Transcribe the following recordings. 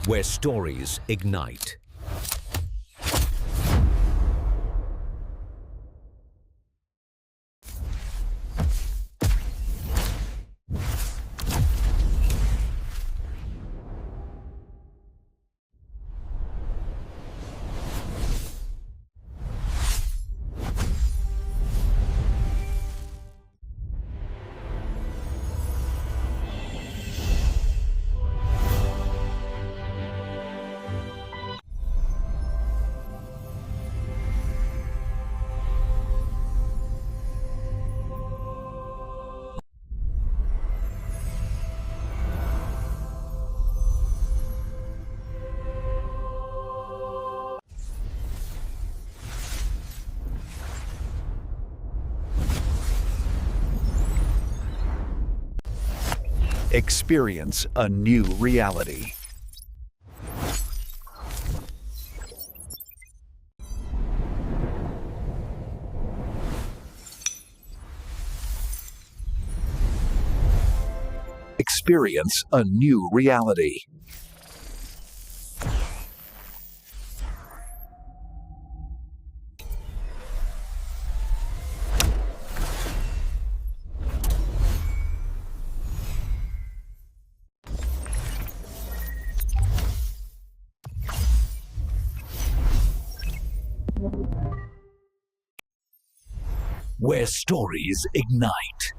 where stories ignite. Experience a new reality. Experience a new reality. Where stories ignite.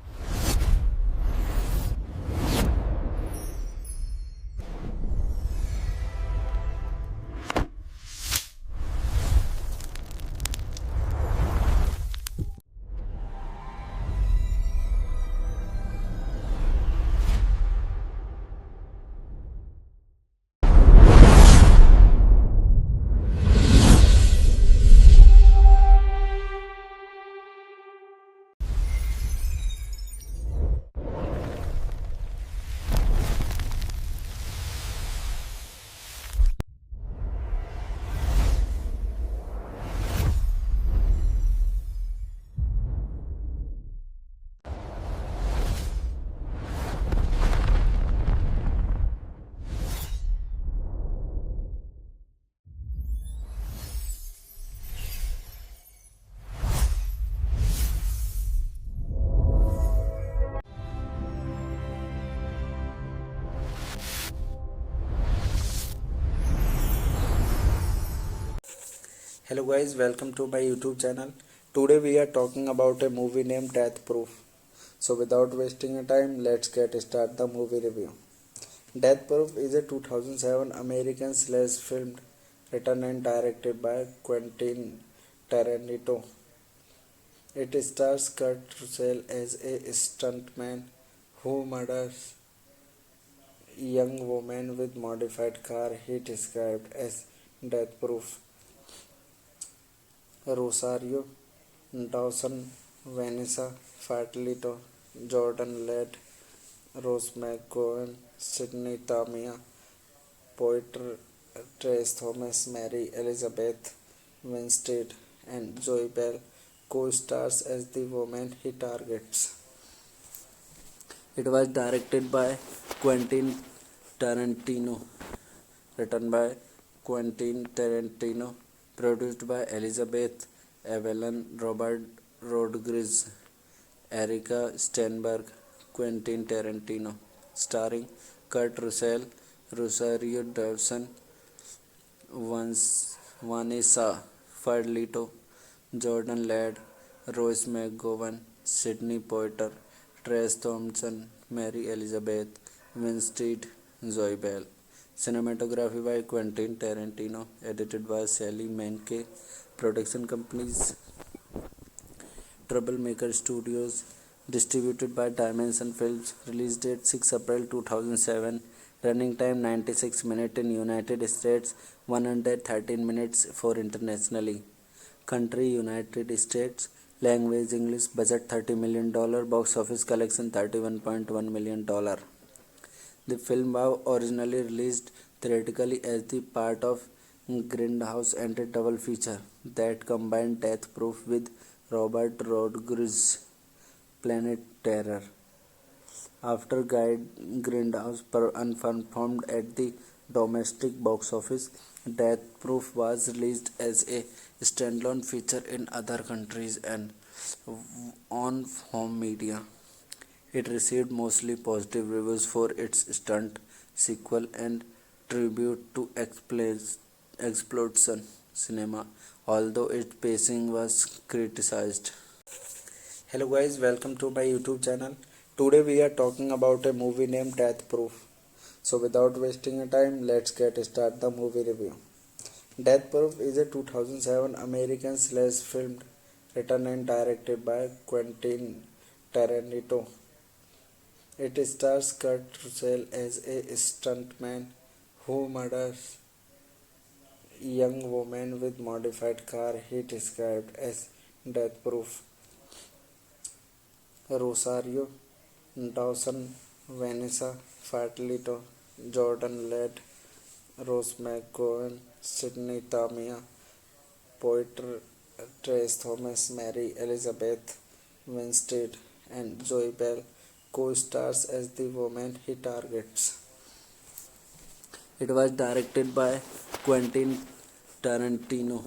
Hello guys, welcome to my YouTube channel. Today we are talking about a movie named Death Proof. So without wasting your time, let's get start the movie review. Death Proof is a 2007 American slash film written and directed by Quentin Tarantino. It stars Kurt Russell as a stuntman who murders a young woman with modified car he described as death proof. Rosario Dawson, Vanessa Farlito, Jordan Led, Rose McGowan, Sydney Tamia, Poeter Trace Thomas, Mary Elizabeth Winstead, and Joy Bell co-stars as the woman he targets. It was directed by Quentin Tarantino, written by Quentin Tarantino, produced by Elizabeth Evelyn, Robert Rodriguez, Erica Steinberg, Quentin Tarantino, starring Kurt Russell, Rosario Dawson, Vanessa Farlito, Jordan Ladd, Rose McGowan, Sidney Poitier, Trace Thompson, Mary Elizabeth Winstead, Zoe Bell. Cinematography by Quentin Tarantino, edited by Sally Menke. Production companies Troublemaker Studios, distributed by Dimension Films. Release date 6 April 2007. Running time 96 minutes in United States, 113 minutes for internationally. Country United States. Language English. Budget $30 million. Box office collection $31.1 million. The film was originally released theatrically as the part of Grindhouse and a double feature that combined Death Proof with Robert Rodriguez's Planet Terror. After Grindhouse unperformed at the domestic box office. Death Proof was released as a standalone feature in other countries and on home media. It received mostly positive reviews for its stunt sequel and tribute to exploitation cinema, although its pacing was criticized. Hello guys, welcome to my YouTube channel. Today we are talking about a movie named Death Proof. So without wasting a time, let's get start the movie review. Death Proof is a 2007 American slash film written and directed by Quentin Tarantino. It stars Kurt Russell as a stuntman who murders a young woman with modified car he described as death proof. Rosario Dawson, Vanessa Farlito, Jordan Led, Rose McGowan, Sydney Tamia, Poiter, Trace Thomas, Mary Elizabeth Winstead, and Zoe Bell co-stars as the woman he targets. It was directed by Quentin Tarantino,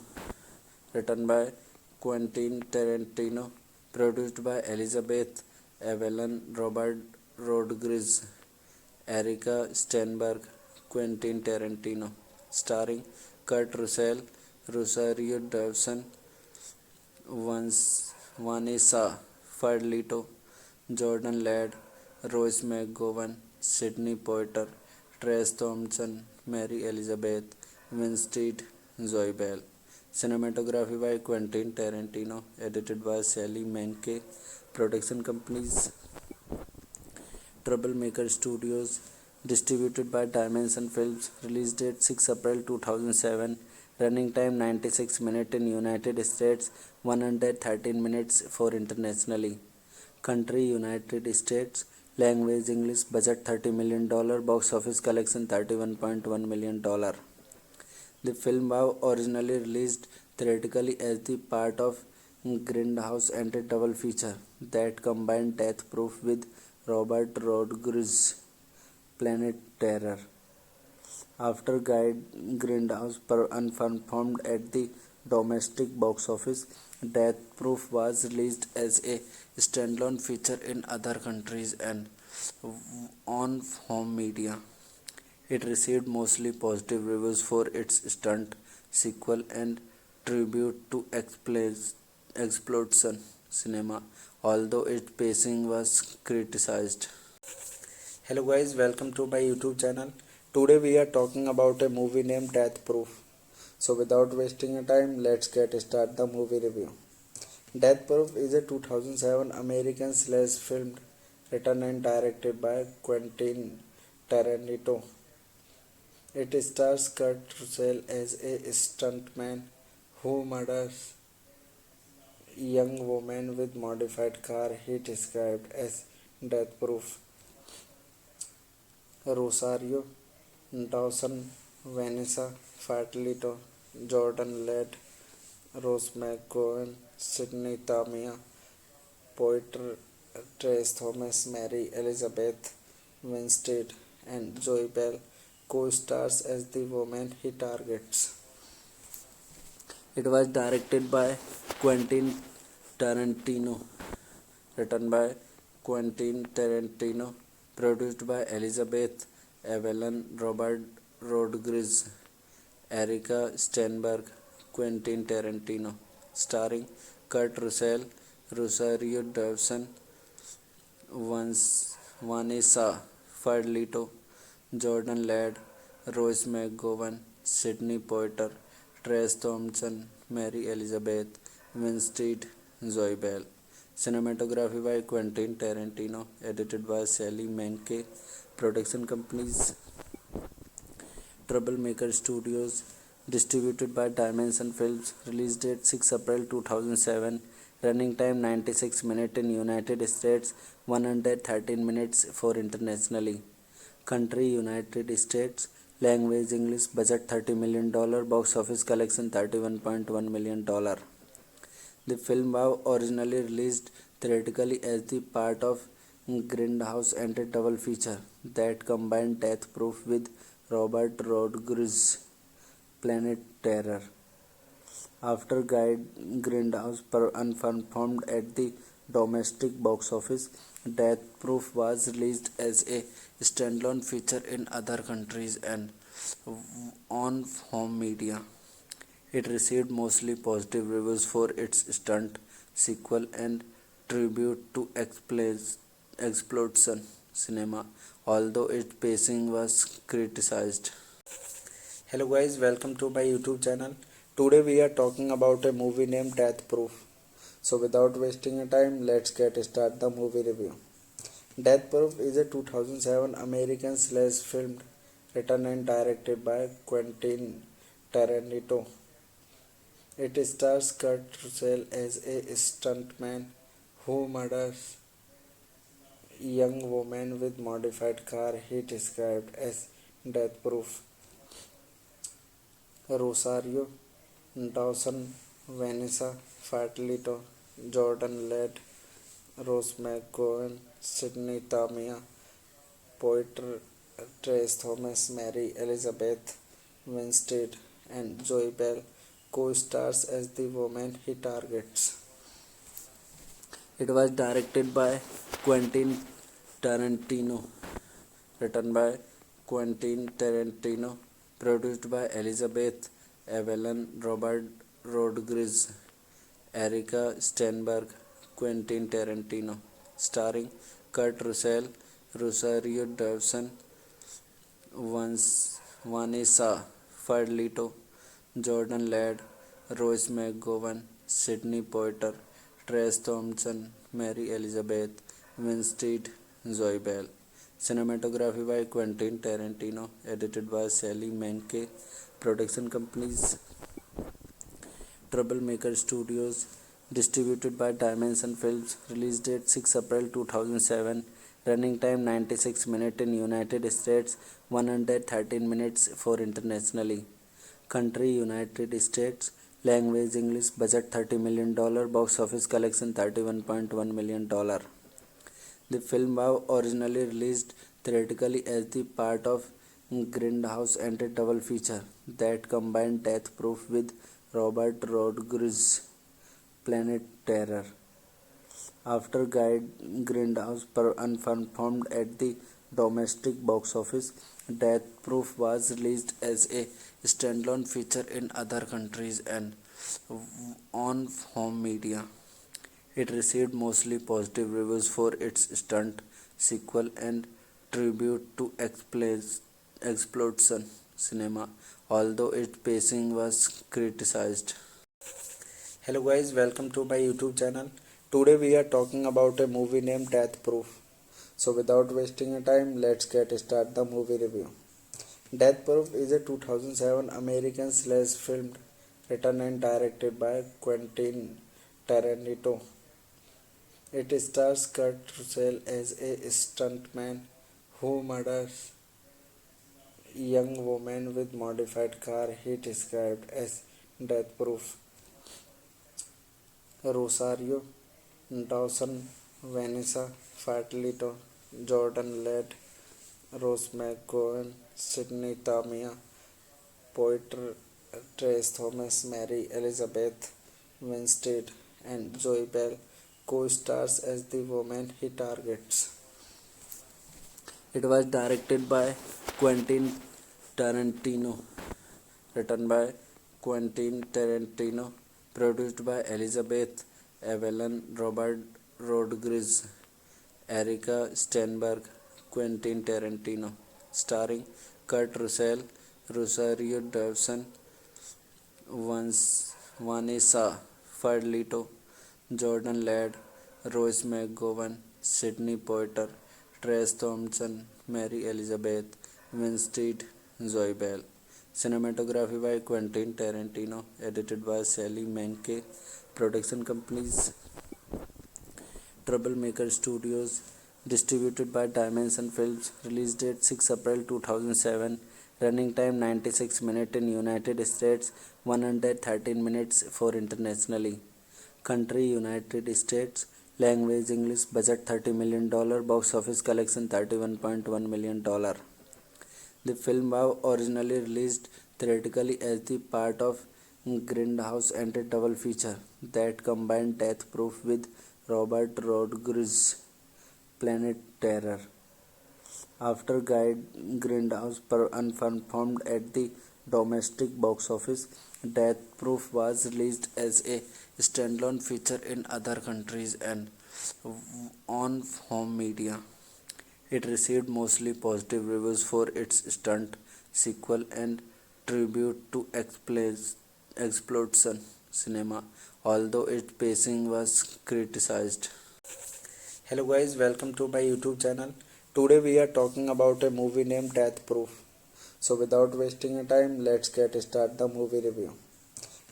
written by Quentin Tarantino, produced by Elizabeth Evelyn, Robert Rodriguez, Erica Steinberg, Quentin Tarantino, starring Kurt Russell, Rosario Dawson, Vanessa Farlito, Jordan Ladd, Rose McGowan, Sydney Poitier, Trace Thompson, Mary Elizabeth Winstead, Zoe Bell. Cinematography by Quentin Tarantino, edited by Sally Menke. Production companies Troublemaker Studios, distributed by Dimension Films. Release date 6 April 2007. Running time 96 minutes in United States, 113 minutes for internationally. Country United States. Language English. Budget $30 million. Box office collection $31.1 million. The film was originally released theatrically as the part of Grindhouse and a double feature that combined Death Proof with Robert Rodriguez's Planet Terror. After Grindhouse unperformed at the domestic box office, Death Proof was released as a standalone feature in other countries and on home media. It received mostly positive reviews for its stunt sequel and tribute to exploitation cinema, although its pacing was criticized. Hello guys, welcome to my YouTube channel. Today we are talking about a movie named Death Proof. So without wasting a time, let's get start the movie review. Death Proof is a 2007 American slash film written and directed by Quentin Tarantino. It stars Kurt Russell as a stuntman who murders a young woman with modified car he described as death proof. Rosario Dawson, Vanessa Farlito, Jordan Led, Rose McGowan, Sydney Tamia, Poiter, Trace Thomas, Mary Elizabeth Winstead, and Zoe Bell co-stars as the woman he targets. It was directed by Quentin Tarantino, written by Quentin Tarantino, produced by Elizabeth Evelyn, Robert Rodriguez, Erica Steinberg, Quentin Tarantino, starring Kurt Russell, Rosario Dawson, Vanessa Farlito, Jordan Ladd, Rose McGowan, Sydney Poitier, Trace Thompson, Mary Elizabeth Winstead, Zoe Bell. Cinematography by Quentin Tarantino, edited by Sally Menke. Production companies Troublemaker Studios, distributed by Dimension Films. Release date 6 April 2007. Running time 96 minutes in United States, 113 minutes for internationally. Country United States. Language English. Budget $30 million. Box office collection $31.1 million. The film was originally released theatrically as the part of Grindhouse and a double feature that combined Death Proof with Robert Rodriguez, Planet Terror. After Grindhouse unperformed at the domestic box office, Death Proof was released as a standalone feature in other countries and on home media. It received mostly positive reviews for its stunt sequel and tribute to exploitation cinema, although its pacing was criticized. Hello guys, welcome to my YouTube channel. Today we are talking about a movie named Death Proof. So without wasting time, let's get start the movie review. Death Proof is a 2007 American slash film written and directed by Quentin Tarantino. It stars Kurt Russell as a stuntman who murders a young woman with modified car he described as death proof. Rosario Dawson, Vanessa Farlito, Jordan Ladd, Rose McGowan, Sidney Tamia, Poitier, Trace Thomas, Mary Elizabeth Winstead, and Joy Bell co-stars as the woman he targets. It was directed by Quentin Tarantino, written by Quentin Tarantino, produced by Elizabeth Evelyn, Robert Rodriguez, Erica Steinberg, Quentin Tarantino, starring Kurt Russell, Rosario Dawson, Vanessa Farlito, Jordan Ladd, Rose McGowan, Sidney Poitier, Trace Thompson, Mary Elizabeth Winstead, Zoe Bell. Cinematography by Quentin Tarantino, edited by Sally Menke. Production companies Troublemaker Studios, distributed by Dimension Films. Release date 6 April 2007. Running time 96 minutes in United States, 113 minutes for internationally. Country United States. Language English. Budget $30 million. Box office collection $31.1 million. The film was originally released theatrically as the part of Grindhouse and a double feature that combined Death Proof with Robert Rodriguez, Planet Terror. After Grindhouse unperformed at the domestic box office, Death Proof was released as a standalone feature in other countries and on home media. It received mostly positive reviews for its stunt sequel and tribute to exploitation cinema, although its pacing was criticized. Hello guys, welcome to my YouTube channel. Today we are talking about a movie named Death Proof. So without wasting time, let's get start the movie review. Death Proof is a 2007 American slash film written and directed by Quentin Tarantino. It stars Kurt Russell as a stuntman who murders a young woman with modified car he described as death proof. Rosario Dawson, Vanessa Farlito, Jordan Ladd, Rose McGowan, Sidney Tamia, Poitier, Trace Thomas, Mary Elizabeth Winstead, and Joy Bell co-stars as the woman he targets. It was directed by Quentin Tarantino, written by Quentin Tarantino, produced by Elizabeth Evelyn, Robert Rodriguez, Erica Steinberg, Quentin Tarantino, starring Kurt Russell, Rosario Dawson, Vanessa Farlito, Jordan Ladd, Rose McGowan, Sidney Poitier, Trace Thompson, Mary Elizabeth Winstead, Zoe Bell. Cinematography by Quentin Tarantino, edited by Sally Menke. Production companies Troublemaker Studios, distributed by Dimension Films. Release date 6 April 2007. Running time 96 minutes in United States, 113 minutes for internationally. Country United States. Language English. Budget $30 million. Box office collection $31.1 million. The film was originally released theatrically as the part of Grindhouse and a double feature that combined Death Proof with Robert Rodriguez's Planet Terror. After Grindhouse unperformed at the domestic box office, Death Proof was released as a standalone feature in other countries and on home media. It received mostly positive reviews for its stunt sequel and tribute to exploitation cinema, although its pacing was criticized. Hello guys, welcome to my YouTube channel. Today we are talking about a movie named Death Proof. So without wasting a time, let's get start the movie review.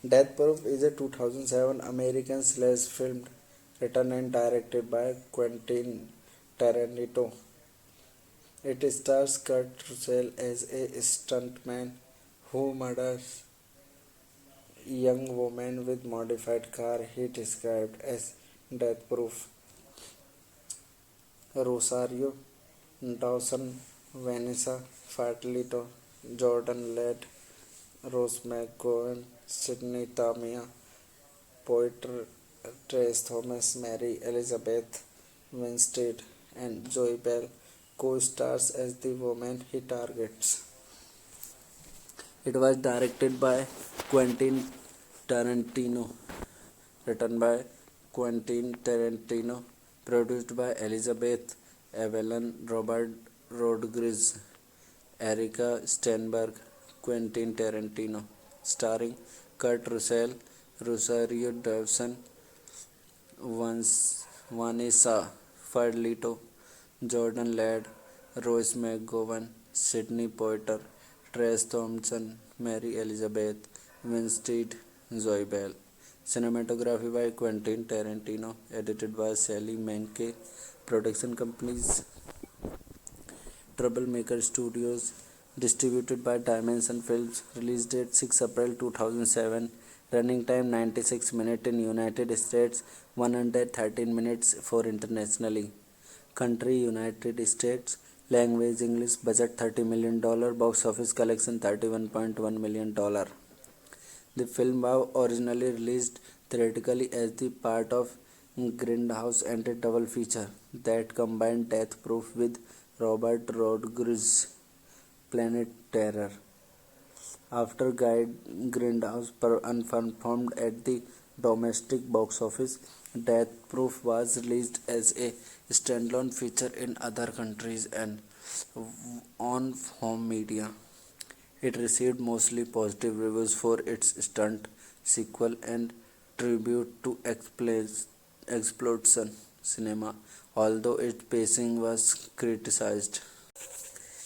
Death Proof is a 2007 American slash film written and directed by Quentin Tarantino. It stars Kurt Russell as a stuntman who murders a young woman with modified car he described as death proof. Rosario Dawson, Vanessa Farlito, Jordan Led, Rose McGowan, Sidney Tamia, Poiter, Trace Thomas, Mary Elizabeth Winstead, and Joy Bell co-stars as the woman he targets. It was directed by Quentin Tarantino, written by Quentin Tarantino, produced by Elizabeth Evelyn, Robert Rodriguez, Erica Steinberg, Quentin Tarantino, starring Kurt Russell, Rosario Dawson, Vanessa Farlito, Jordan Ladd, Rose McGowan, Sidney Poitier, Trace Thompson, Mary Elizabeth Winstead, Zoe Bell. Cinematography by Quentin Tarantino, edited by Sally Menke. Production companies Troublemaker Studios, distributed by Dimension Films. Release date 6 April 2007. Running time 96 minutes in United States, 113 minutes for internationally. Country United States. Language English. Budget $30 million. Box office collection $31.1 million. The film was originally released theatrically as the part of Grindhouse and a double feature that combined Death Proof with Robert Rodriguez's Planet Terror. After Grindhouse unperformed at the domestic box office, Death Proof was released as a standalone feature in other countries and on home media. It received mostly positive reviews for its stunt sequel and tribute to exploitation cinema, although its pacing was criticized.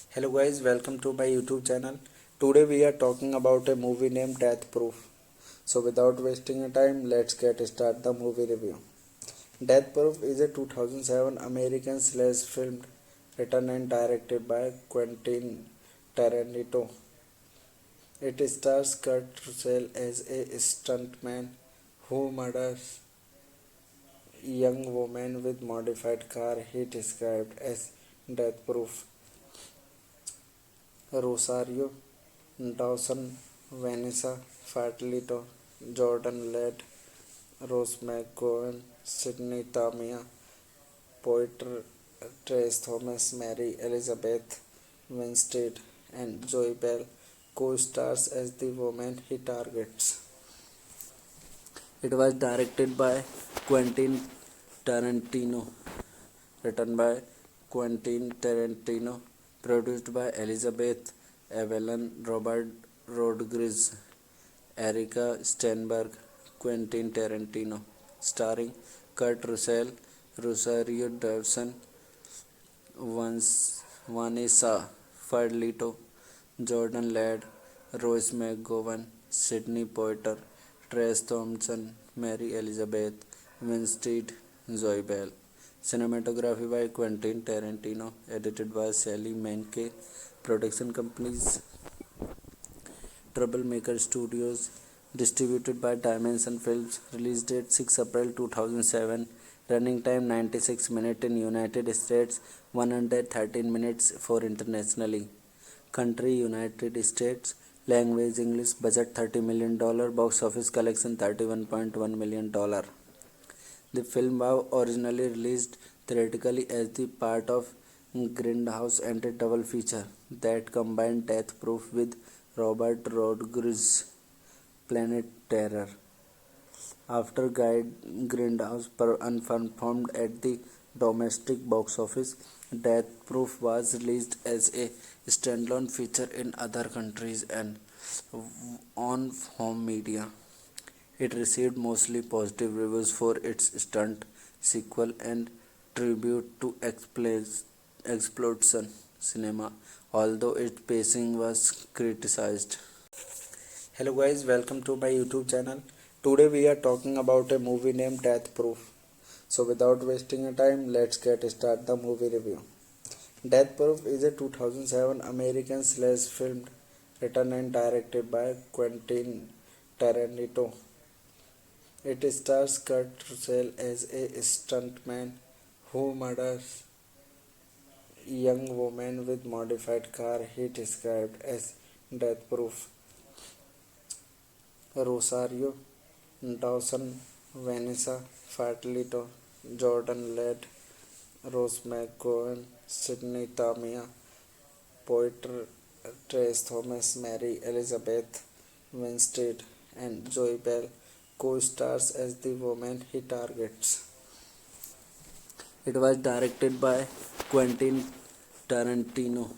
Hello guys, welcome to my YouTube channel. Today we are talking about a movie named Death Proof. So without wasting a time, let's get start the movie review. Death Proof is a 2007 American slash film written and directed by Quentin Tarantino. It stars Kurt Russell as a stuntman who murders a young woman with modified car he described as death proof. Rosario Dawson, Vanessa Farlito, Jordan Led, Rose McGowan, Sidney Tamia, Poiter, Trace Thomas, Mary Elizabeth Winstead, and Joy Bell co-stars as the woman he targets. It was directed by Quentin Tarantino, written by Quentin Tarantino, produced by Elizabeth Evelyn, Robert Rodriguez, Erica Steinberg, Quentin Tarantino, starring Kurt Russell, Rosario Dawson, Vanessa Farlito, Jordan Ladd, Rose McGowan, Sidney Poitier, Trace Thompson, Mary Elizabeth Winstead, Zoe Bell. Cinematography by Quentin Tarantino, edited by Sally Menke. Production companies Troublemaker Studios, distributed by Dimension Films. Release date 6 April 2007. Running time 96 minutes in United States, 113 minutes for internationally. Country United States. Language English. Budget $30 million. Box office collection $31.1 million. The film was originally released theatrically as the part of Grindhouse and a double feature that combined Death Proof with Robert Rodriguez's Planet Terror. After Grindhouse unperformed at the domestic box office, Death Proof was released as a standalone feature in other countries and on home media. It received mostly positive reviews for its stunt sequel and tribute to exploitation cinema, although its pacing was criticized. Hello guys, welcome to my YouTube channel. Today we are talking about a movie named Death Proof. So without wasting a time, let's get start the movie review. Death Proof is a 2007 American slash film written and directed by Quentin Tarantino. It stars Kurt Russell as a stuntman who murders a young woman with modified car he described as death proof. Rosario Dawson, Vanessa Farlito, Jordan Ladd, Rose McGowan, Sidney Tamia, Poitier, Trace Thomas, Mary Elizabeth Winstead, and Zoe Bell co-stars as the woman he targets. It was directed by Quentin Tarantino,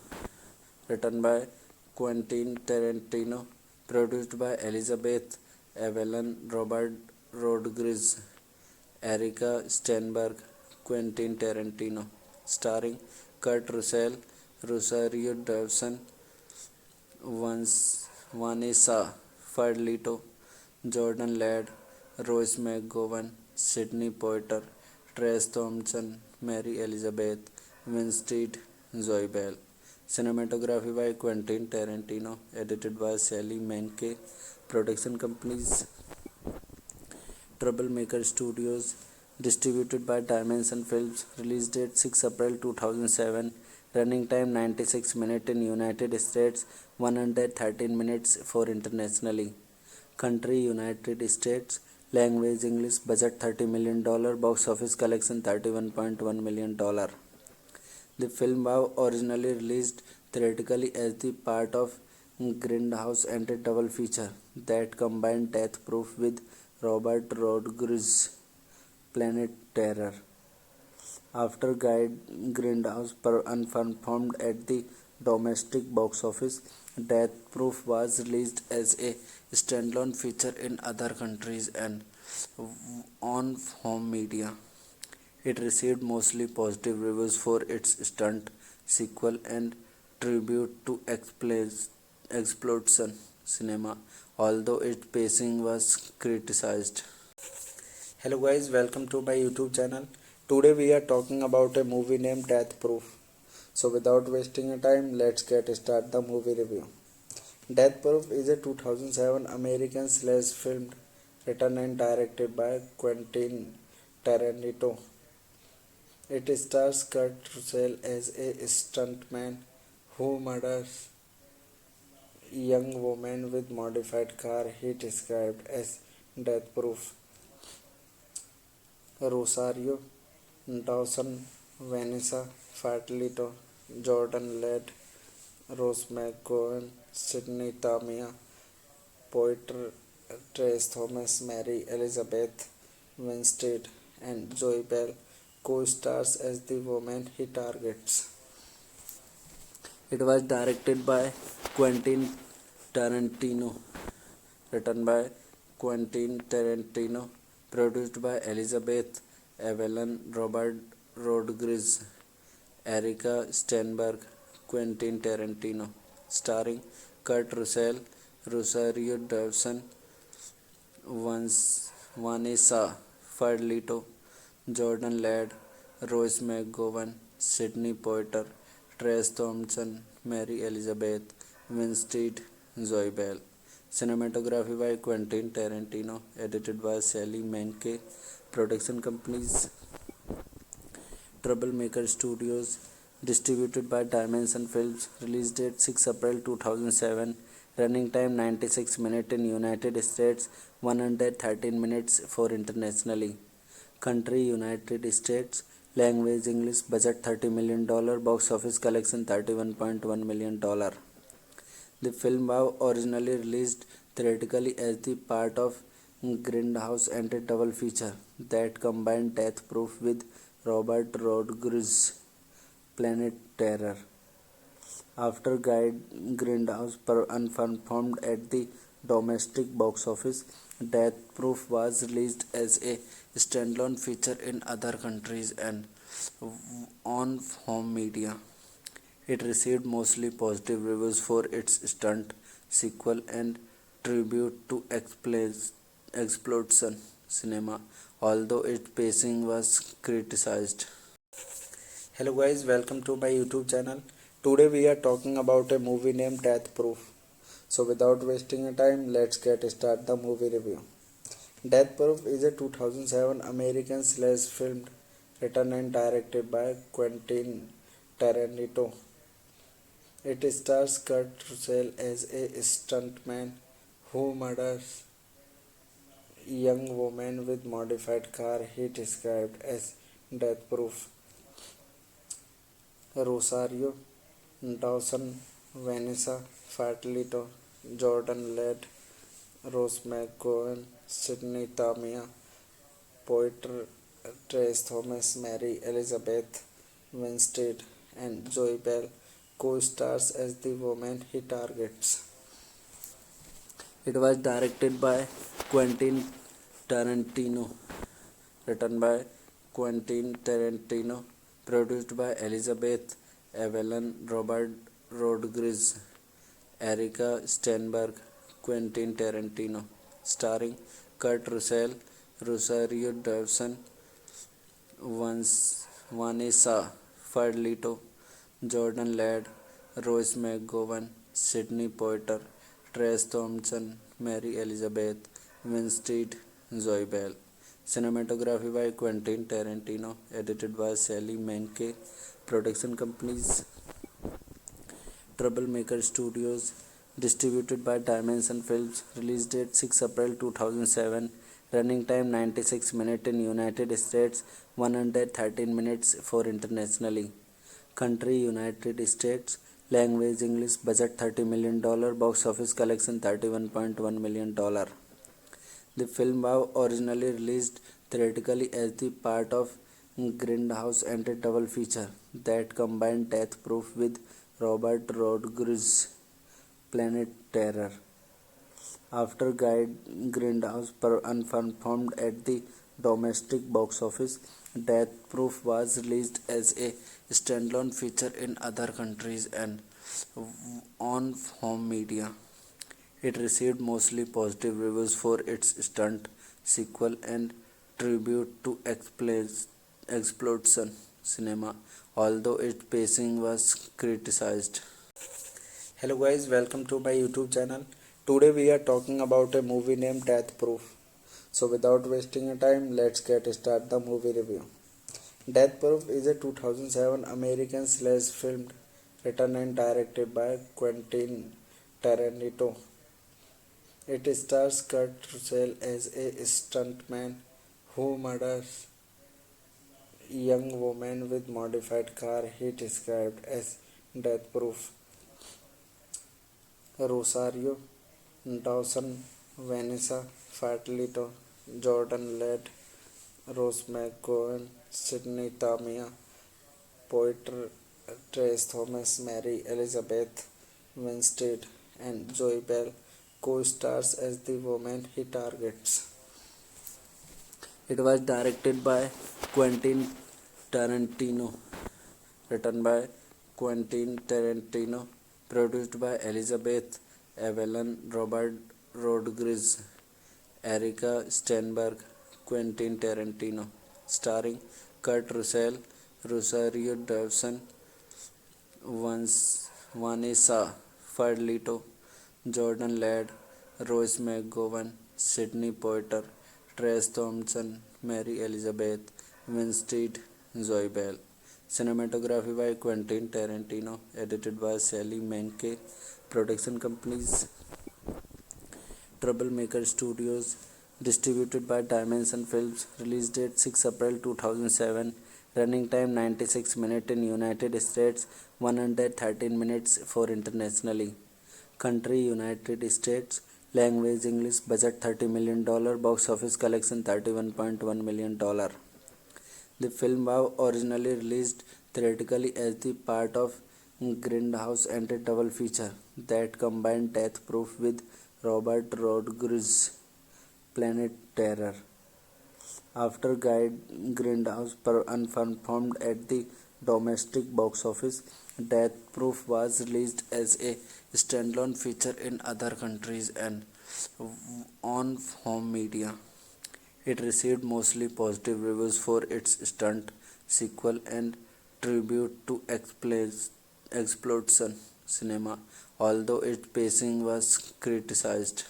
written by Quentin Tarantino, produced by Elizabeth Evelyn, Robert Rodriguez, Erica Steinberg, Quentin Tarantino, starring Kurt Russell, Rosario Dawson, Vanessa Farlito, Jordan Ladd, Rose McGowan, Sidney Poitier, Trace Thompson, Mary Elizabeth Winstead, Zoe Bell. Cinematography by Quentin Tarantino, edited by Sally Menke. Production companies Troublemaker Studios, distributed by Dimension Films. Release date 6 April 2007. Running time 96 minutes in United States, 113 minutes for internationally. Country United States. Language English. Budget $30 million. Box office collection $31.1 million. The film was originally released theatrically as the part of Grindhouse and a double feature that combined Death Proof with Robert Rodriguez's Planet Terror. After Grindhouse unperformed at the domestic box office, Death Proof was released as a standalone feature in other countries and on home media. It received mostly positive reviews for its stunt sequel and tribute to exploitation cinema, although its pacing was criticized. Hello guys, welcome to my YouTube channel. Today we are talking about a movie named Death Proof. So without wasting a time, let's get start the movie review. Death Proof is a 2007 American slash film written and directed by Quentin Tarantino. It stars Kurt Russell as a stuntman who murders a young woman with modified car he described as death proof. Rosario Dawson, Vanessa Farlito, Jordan Ladd, Rose McGowan, Sidney Tamia, Poitier, Trace Thomas, Mary Elizabeth Winstead, and Zoe Bell co-stars as the woman he targets. It was directed by Quentin Tarantino, written by Quentin Tarantino, produced by Elizabeth Evelyn, Robert Rodriguez, Erica Steinberg, Quentin Tarantino, starring Kurt Russell, Rosario Dawson, Vanessa Farlito, Jordan Ladd, Rose McGowan, Sidney Poitier, Trace Thompson, Mary Elizabeth Winstead, Zoe Bell. Cinematography by Quentin Tarantino, edited by Sally Menke. Production companies Troublemaker Studios, Distributed by Dimension Films. Release date 6 April 2007. Running time 96 minutes in United States, 113 minutes for internationally. Country United States. Language English. Budget $30 million. Box office collection $31.1 million. The film was originally released theatrically as the part of Grindhouse and a double feature that combined Death Proof with Robert Rodriguez's Planet Terror. After Grindhouse unperformed at the domestic box office, Death Proof was released as a standalone feature in other countries and on home media. It received mostly positive reviews for its stunt sequel and tribute to exploitation cinema, although its pacing was criticized. Hello guys, welcome to my YouTube channel. Today we are talking about a movie named Death Proof. So without wasting a time, let's get started the movie review. Death Proof is a 2007 American slash film written and directed by Quentin Tarantino. It stars Kurt Russell as a stuntman who murders a young woman with modified car he described as death proof. Rosario Dawson, Vanessa Farlito, Jordan Ladd, Rose McGowan, Sidney Tamia, Poitier, Trace Thomas, Mary Elizabeth Winstead, and Joy Bell co-stars as the woman he targets. It was directed by Quentin Tarantino, written by Quentin Tarantino, produced by Elizabeth Evelyn, Robert Rodriguez, Erica Steinberg, Quentin Tarantino, starring Kurt Russell, Rosario Dawson, Vanessa Farlito, Jordan Ladd, Rose McGowan, Sidney Poitier, Trace Thompson, Mary Elizabeth Winstead, Zoe Bell. Cinematography by Quentin Tarantino, edited by Sally Menke. Production companies Troublemaker Studios. Distributed by Dimension Films. Release date 6 April 2007. Running time 96 minutes in United States, 113 minutes for internationally. Country United States. Language English. Budget $30 million. Box office collection $31.1 million. The film was originally released theatrically as the part of Grindhouse and a double feature that combined Death Proof with Robert Rodriguez's Planet Terror. After Grindhouse unperformed at the domestic box office, Death Proof was released as a standalone feature in other countries and on home media. It received mostly positive reviews for its stunt sequel and tribute to exploitation cinema, although its pacing was criticized. Hello guys, welcome to my YouTube channel. Today we are talking about a movie named Death Proof. So without wasting a time, let's get started the movie review. Death Proof is a 2007 American slash film written and directed by Quentin Tarantino. It stars Kurt Russell as a stuntman who murders a young woman with modified car he described as death proof. Rosario Dawson, Vanessa Farlito, Jordan Ladd, Rose McGowan, Sidney Tamia, Poitier, Trace Thomas, Mary Elizabeth Winstead, and Joy Bell co-stars as the woman he targets. It was directed by Quentin Tarantino, written by Quentin Tarantino, produced by Elizabeth Evelyn, Robert Rodriguez, Erica Steinberg, Quentin Tarantino, starring Kurt Russell, Rosario Dawson, Vanessa Farlito, Jordan Ladd, Rose McGowan, Sidney Poitier, Trace Thompson, Mary Elizabeth Winstead, Zoe Bell. Cinematography by Quentin Tarantino. Edited by Sally Menke. Production companies Troublemaker Studios. Distributed by Dimension Films. Release date 6 April 2007. Running time 96 minutes in United States, 113 minutes for internationally. Country United States. Language English. Budget $30 million. Box office collection $31.1 million. The film was originally released theatrically as the part of Grindhouse and a double feature that combined Death Proof with Robert Rodriguez's Planet Terror. After Grindhouse unperformed at the domestic box office, Death Proof was released as a standalone feature in other countries and on home media. It received mostly positive reviews for its stunt, sequel, and tribute to exploitation cinema, although its pacing was criticized.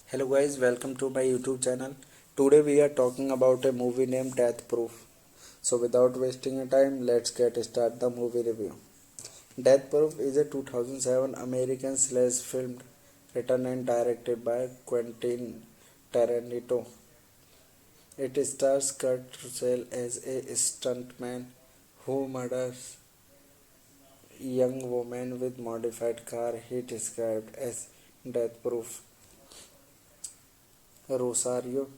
Hello guys, welcome to my YouTube channel. Today we are talking about a movie named Death Proof. So without wasting a time, let's get start the movie review. Death Proof is a 2007 American slash film written and directed by Quentin Tarantino. It stars Kurt Russell as a stuntman who murders a young woman with modified car he described as death proof. Rosario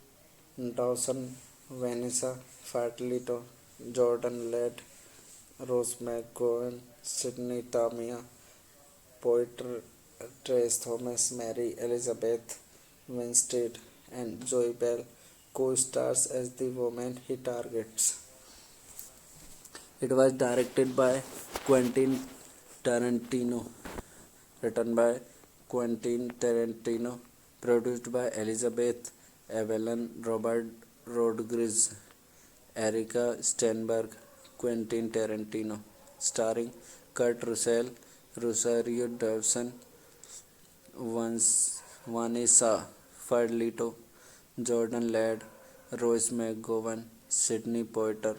Dawson, Vanessa Farlito, Jordan Ladd, Rose McGowan, Sidney Tamia, Poitier, Trace Thomas, Mary Elizabeth Winstead, and Joy Bell co-stars as the woman he targets. It was directed by Quentin Tarantino, written by Quentin Tarantino, produced by Elizabeth Evelyn, Robert Rodriguez, Erica Steinberg, Quentin Tarantino, starring Kurt Russell, Rosario Dawson, Vanessa Farlito, Jordan Ladd, Rose McGowan, Sidney Poitier,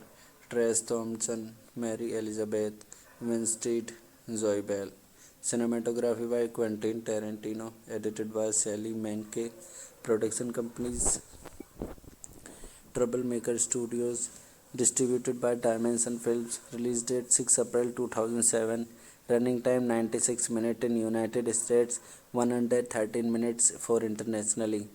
Trace Thompson, Mary Elizabeth Winstead, Zoe Bell. Cinematography by Quentin Tarantino. Edited by Sally Menke. Production companies Troublemaker Studios. Distributed by Dimension Films. Release date 6 April 2007. Running time 96 minutes in United States, 113 minutes for internationally.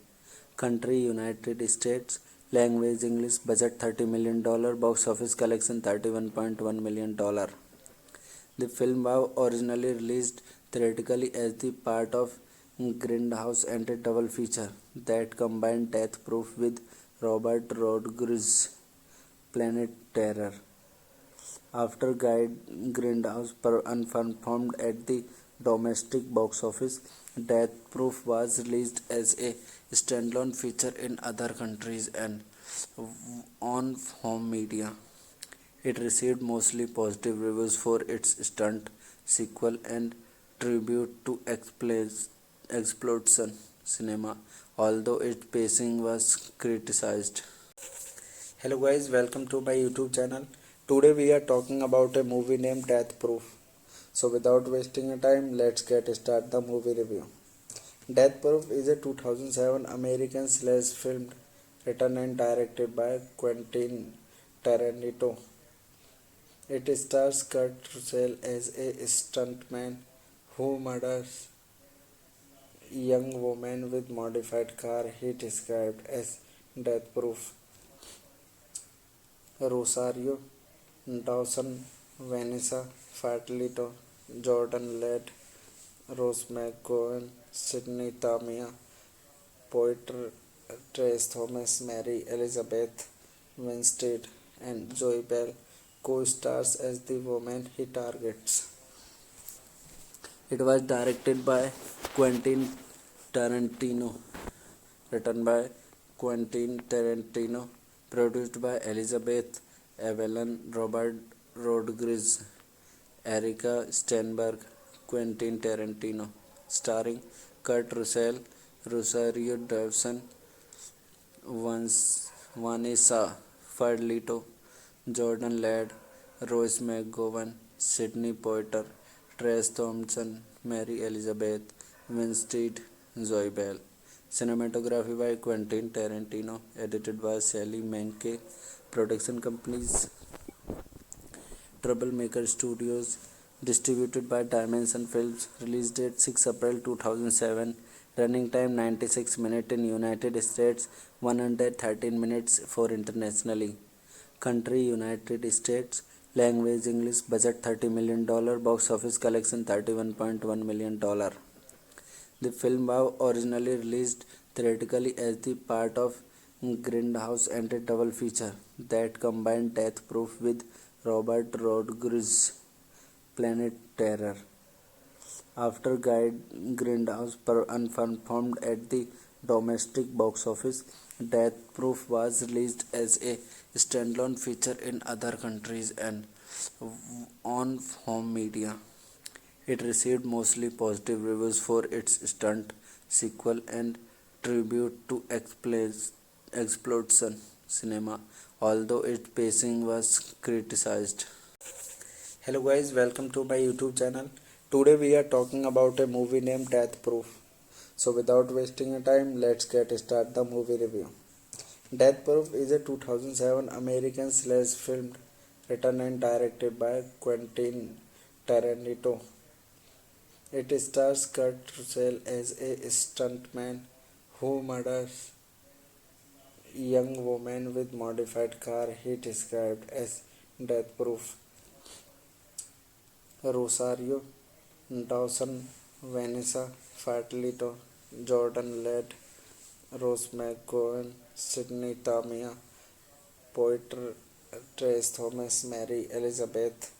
Country United States. Language English. Budget $30 million. Box office collection $31.1 million. The film was originally released theatrically as the part of Grindhouse and a double feature that combined Death Proof with Robert Rodriguez's Planet Terror. After Grindhouse unperformed at the domestic box office, Death Proof was released as a standalone feature in other countries and on home media. It received mostly positive reviews for its stunt, sequel, and tribute to exploitation cinema, although its pacing was criticized. Hello guys, welcome to my YouTube channel. Today we are talking about a movie named Death Proof. So without wasting a time, let's get start the movie review. Death Proof is a 2007 American slash film written and directed by Quentin Tarantino. It stars Kurt Russell as a stuntman who murders a young woman with modified car he described as death proof. Rosario Dawson, Vanessa Farlito, Jordan Ladd, Rose McGowan, Sidney Tamia, Poitier, Trace Thomas, Mary Elizabeth Winstead, and Joy Bell co-stars as the woman he targets. It was directed by Quentin Tarantino, written by Quentin Tarantino, produced by Elizabeth Evelyn, Robert Rodriguez, Erica Steinberg, Quentin Tarantino, starring Kurt Russell, Rosario Dawson, Vanessa Farlito, Jordan Ladd, Rose McGowan, Sidney Poitier, Trace Thompson, Mary Elizabeth Winstead, Zoe Bell. Cinematography by Quentin Tarantino, edited by Sally Menke. Production companies Troublemaker Studios, distributed by Dimension Films. Release date 6 April 2007. Running time 96 minutes in United States, 113 minutes for internationally. Country United States. Language English. Budget $30 million. Box office collection $31.1 million. The film was originally released theatrically as the part of Grindhouse and a double feature that combined Death Proof with Robert Rodriguez's Planet Terror. After Grindhouse unperformed at the domestic box office, Death Proof was released as a standalone feature in other countries and on home media. It received mostly positive reviews for its stunt, sequel, and tribute to exploitation cinema, although its pacing was criticized. Hello guys, welcome to my YouTube channel. Today we are talking about a movie named Death Proof. So without wasting a time, let's get start the movie review. Death Proof is a 2007 American slash film written and directed by Quentin Tarantino. It stars Kurt Russell as a stuntman who murders young woman with modified car he described as death proof. Rosario Dawson, Vanessa Farlito, Jordan Led, Rose McGowan, Sidney Tamia, Poitier, Trace Thomas, Mary Elizabeth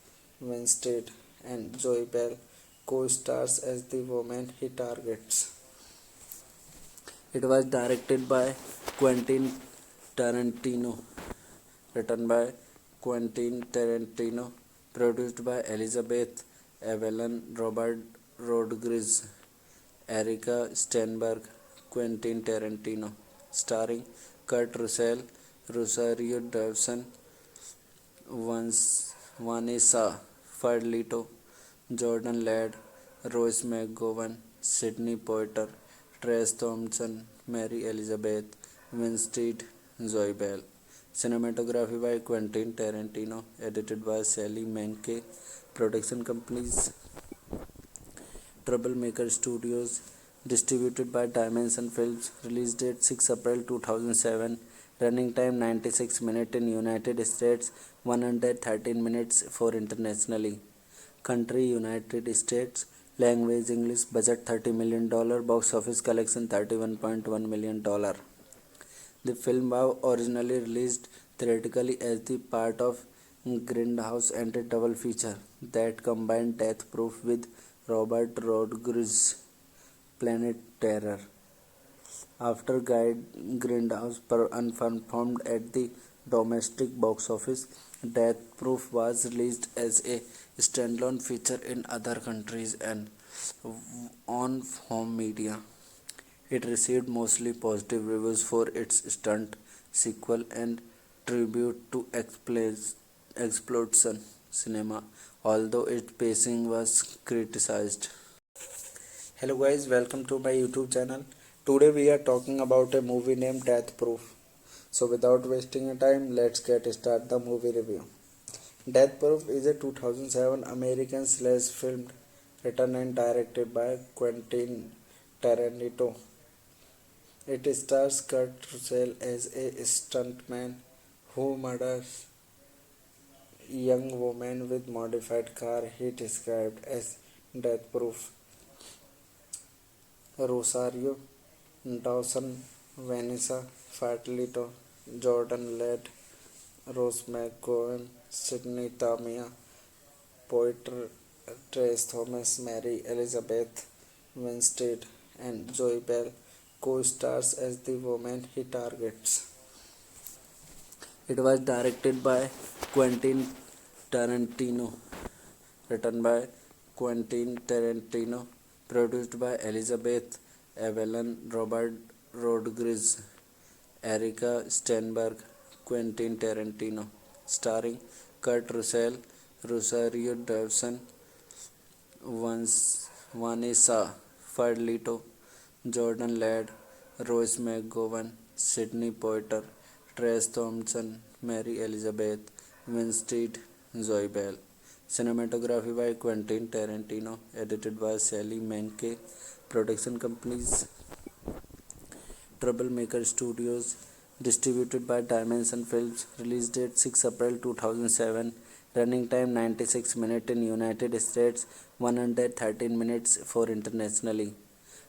Winstead, and Zoe Bell co-stars as the woman he targets. It was directed by Quentin Tarantino, written by Quentin Tarantino, produced by Elizabeth Evelyn, Robert Rodriguez, Erica Steinberg, Quentin Tarantino, starring Kurt Russell, Rosario Dawson, Vanessa Farlito, Jordan Ladd, Rose McGowan, Sidney Poitier, Trace Thompson, Mary Elizabeth Winstead, Zoe Bell. Cinematography by Quentin Tarantino, edited by Sally Menke. Production companies Troublemaker Studios, distributed by Dimension Films. Release date 6 April 2007. Running time 96 minutes in United States, 113 minutes for internationally. Country United States. Language English. Budget $30 million. Box office collection $31.1 million. The film was originally released theatrically as the part of Grindhouse and a double feature that combined Death Proof with Robert Rodriguez's Planet Terror. After Grindhouse unperformed at the domestic box office, Death Proof was released as a standalone feature in other countries and on home media. It received mostly positive reviews for its stunt, sequel, and tribute to exploitation cinema, although its pacing was criticized. Hello guys, welcome to my YouTube channel. Today we are talking about a movie named Death Proof. So without wasting a time, let's get start the movie review. Death Proof is a 2007 American slash film written and directed by Quentin Tarantino. It stars Kurt Russell as a stuntman who murders young woman with modified car he described as death proof. Rosario Dawson, Vanessa Farlito, Jordan Led, Rose McGowan, Sidney Tamia, Poitier, Trace Thomas, Mary Elizabeth Winstead, and Zoe Bell co-stars as the woman he targets. It was directed by Quentin Tarantino, written by Quentin Tarantino, produced by Elizabeth Evelyn, Robert Rodriguez, Erica Steinberg, Quentin Tarantino, starring Kurt Russell, Rosario Dawson, Vanessa Fadlito, Jordan Ladd, Rose McGowan, Sidney Poitier, Trace Thompson, Mary Elizabeth Winstead, Zoe Bell. Cinematography by Quentin Tarantino, edited by Sally Menke. Production companies Troublemaker Studios, distributed by Dimension Films. Release date 6 April 2007. Running time 96 minutes in United States, 113 minutes for internationally.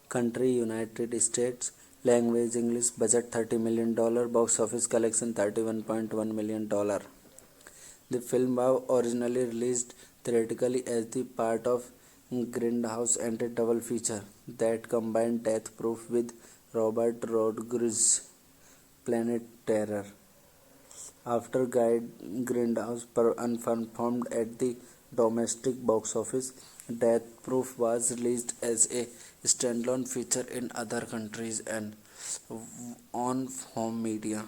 Country United States. Language English. Budget $30 million. Box office collection $31.1 million. The film was originally released theatrically as the part of Grindhouse and a double feature that combined Death Proof with Robert Rodriguez's Planet Terror. After Grindhouse unperformed at the domestic box office, Death Proof was released as a standalone feature in other countries and on home media.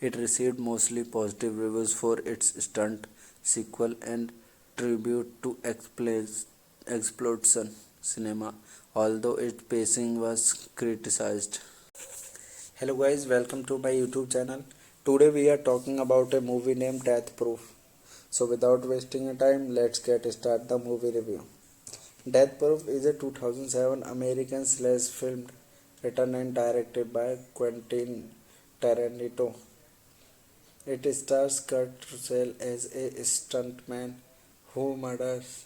It received mostly positive reviews for its stunt sequel and tribute to exploitation cinema, although its pacing was criticized. Hello guys, welcome to my YouTube channel. Today we are talking about a movie named Death Proof. So without wasting a time, let's get start the movie review. Death Proof is a 2007 American slash film written and directed by Quentin Tarantino. It stars Kurt Russell as a stuntman who murders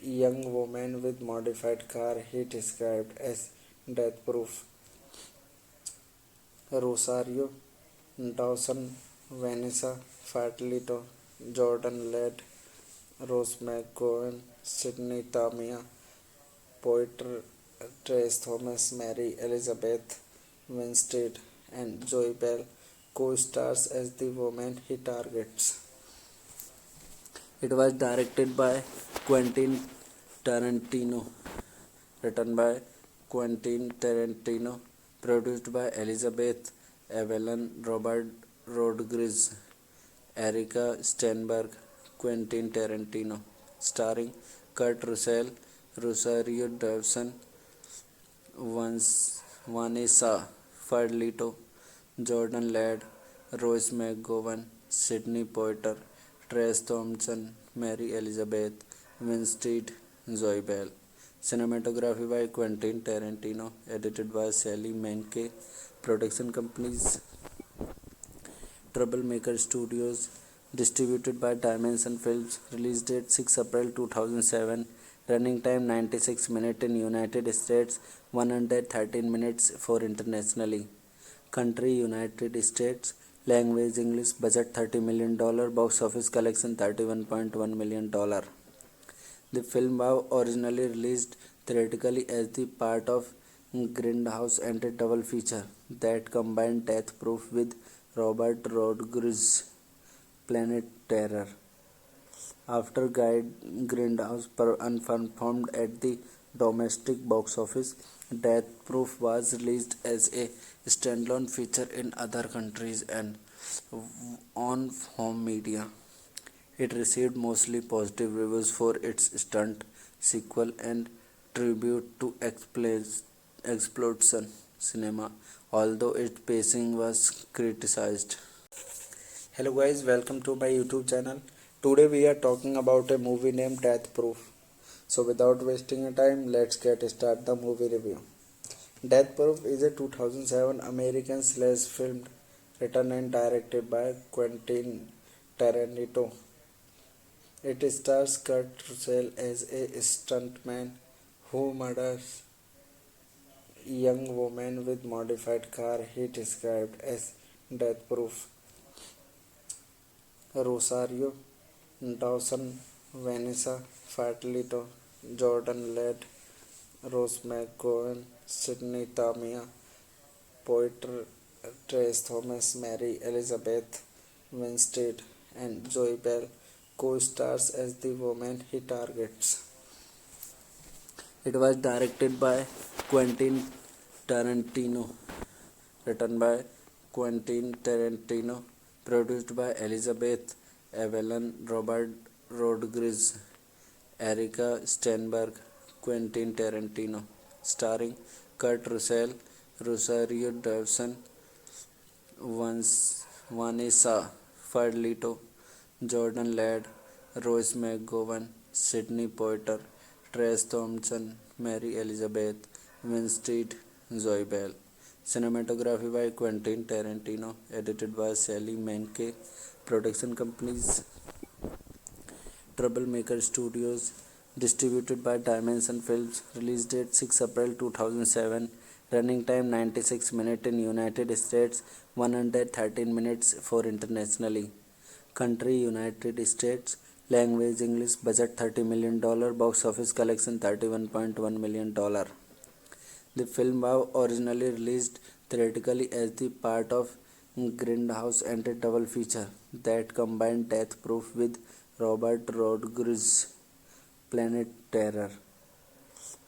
a young woman with modified car he described as death proof. Rosario Dawson, Vanessa Fadlito, Jordan Ladd, Rose McGowan, Sidney Tamia, Poitier, Trace Thomas, Mary Elizabeth Winstead, and Zoe Bell co-stars as the woman he targets. It was directed by Quentin Tarantino, written by Quentin Tarantino, produced by Elizabeth Evelyn, Robert Rodriguez, Erica Steinberg, Quentin Tarantino, starring Kurt Russell, Rosario Dawson, Vanessa Fadlito, Jordan Ladd, Rose McGowan, Sidney Poitier, Trace Thompson, Mary Elizabeth Winstead, Zoe Bell. Cinematography by Quentin Tarantino, edited by Sally Menke. Production companies Troublemaker Studios, distributed by Dimension Films. Release date 6 April 2007. Running time 96 minutes in United States, 113 minutes for internationally. Country United States. Language English. Budget $30 million. Box office collection $31.1 million. The film was originally released theatrically as the part of Grindhouse and a double feature that combined Death Proof with Robert Rodriguez's Planet Terror. After Grindhouse unperformed at the domestic box office, Death Proof was released as a standalone feature in other countries and on home media. It received mostly positive reviews for its stunt sequel and tribute to exploitation cinema, although its pacing was criticized. Hello guys, welcome to my YouTube channel. Today we are talking about a movie named Death Proof. So without wasting a time, let's get start the movie review. Death Proof is a 2007 American slash film written and directed by Quentin Tarantino. It stars Kurt Russell as a stuntman who murders a young woman with modified car he described as death proof. Rosario Dawson, Vanessa Fadlito, Jordan Ladd, Rose McGowan, Sidney Tamia, Poitier, Trace Thomas, Mary Elizabeth Winstead, and Zoe Bell co-stars as the woman he targets. It was directed by Quentin Tarantino, written by Quentin Tarantino, produced by Elizabeth Evelyn Robert Rodriguez, Erica Steinberg, Quentin Tarantino, starring Kurt Russell, Rosario Dawson, Vanessa Fadlito, Jordan Ladd, Rose McGowan, Sidney Poitier, Trace Thompson, Mary Elizabeth Winstead, Zoe Bell. Cinematography by Quentin Tarantino, edited by Sally Menke. Production companies Troublemaker Studios, distributed by Dimension Films. Release date 6 April 2007. Running time 96 minutes in United States, 113 minutes for internationally. Country United States. Language English. Budget $30 million. Box office collection $31.1 million. The film was originally released theatrically as the part of Grindhouse and a double feature that combined Death Proof with Robert Rodriguez's Planet Terror.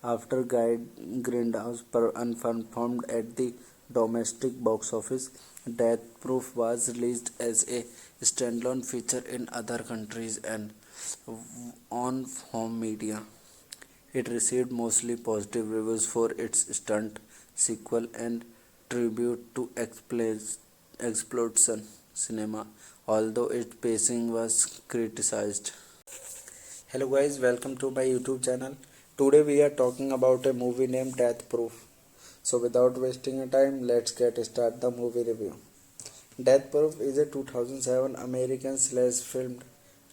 After Grindhouse unperformed at the domestic box office, Death Proof was released as a standalone feature in other countries and on home media. It received mostly positive reviews for its stunt, sequel, and tribute to exploitation cinema, although its pacing was criticized. Hello guys, welcome to my YouTube channel. Today we are talking about a movie named Death Proof. So without wasting time, let's get start the movie review. Death Proof is a 2007 American slash film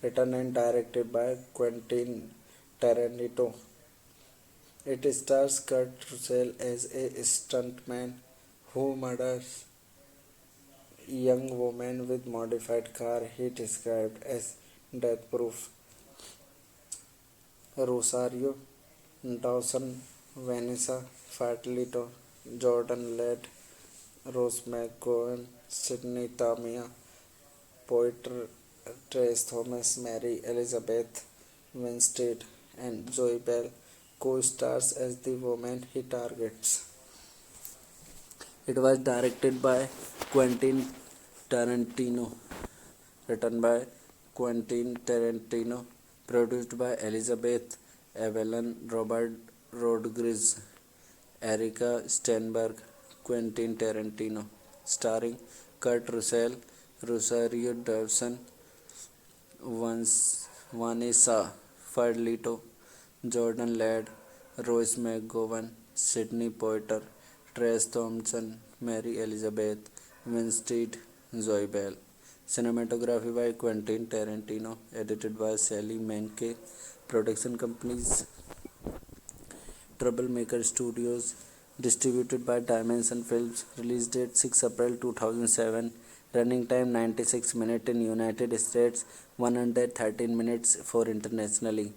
written and directed by Quentin Tarantino. It stars Kurt Russell as a stuntman who murders a young woman with modified car he described as death proof. Rosario Dawson, Vanessa Fadlito, Jordan Ladd, Rose McGowan, Sidney Tamia, Poitier, Trace Thomas, Mary Elizabeth Winstead, and Zoe Bell co-stars as the woman he targets. It was directed by Quentin Tarantino, written by Quentin Tarantino, produced by Elizabeth Evelyn, Robert Rodriguez, Erica Steinberg, Quentin Tarantino, starring Kurt Russell, Rosario Dawson, Vanessa Fadlito, Jordan Ladd, Rose McGowan, Sidney Poitier, Trace Thompson, Mary Elizabeth Winstead, Zoe Bell. Cinematography by Quentin Tarantino, edited by Sally Menke. Production companies Troublemaker Studios, distributed by Dimension Films. Release date 6 April 2007. Running time 96 minutes in United States, 113 minutes for internationally.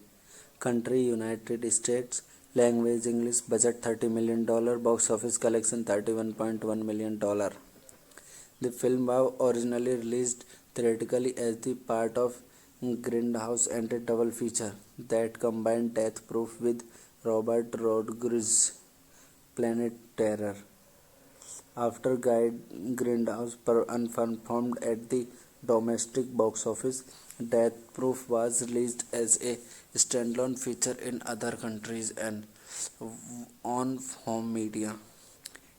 Country United States. Language English. Budget $30 million. Box office collection $31.1 million. The film was originally released theatrically as the part of Grindhouse and a double feature that combined Death Proof with Robert Rodriguez's Planet Terror. After Grindhouse unperformed at the domestic box office, Death Proof was released as a standalone feature in other countries and on home media.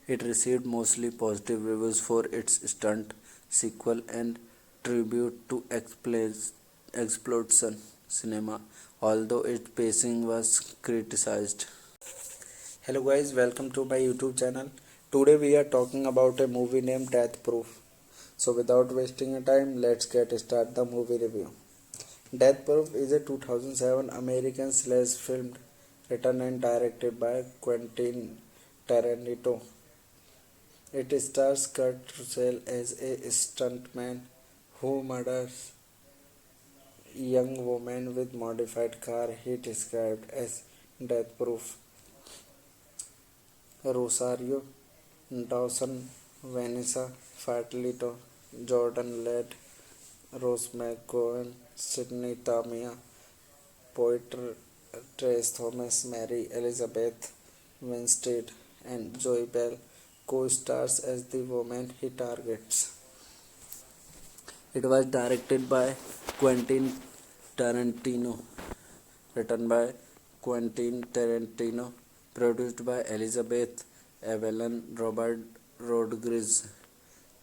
It received mostly positive reviews for its stunt, sequel, and tribute to exploitation cinema, although its pacing was criticized. Hello guys, welcome to my YouTube channel. Today we are talking about a movie named Death Proof. So without wasting time, let's get start the movie review. Death Proof is a 2007 American slash film written and directed by Quentin Tarantino. It stars Kurt Russell as a stuntman who murders a young woman with modified car he described as death proof. Rosario Dawson, Vanessa Fadlito, Jordan Ladd, Rose McGowan, Sidney Tamia, Poitier, Trace Thomas, Mary Elizabeth Winstead, and Zoe Bell co-stars as the woman he targets. It was directed by Quentin Tarantino, written by Quentin Tarantino, produced by Elizabeth Evelyn, Robert Rodriguez,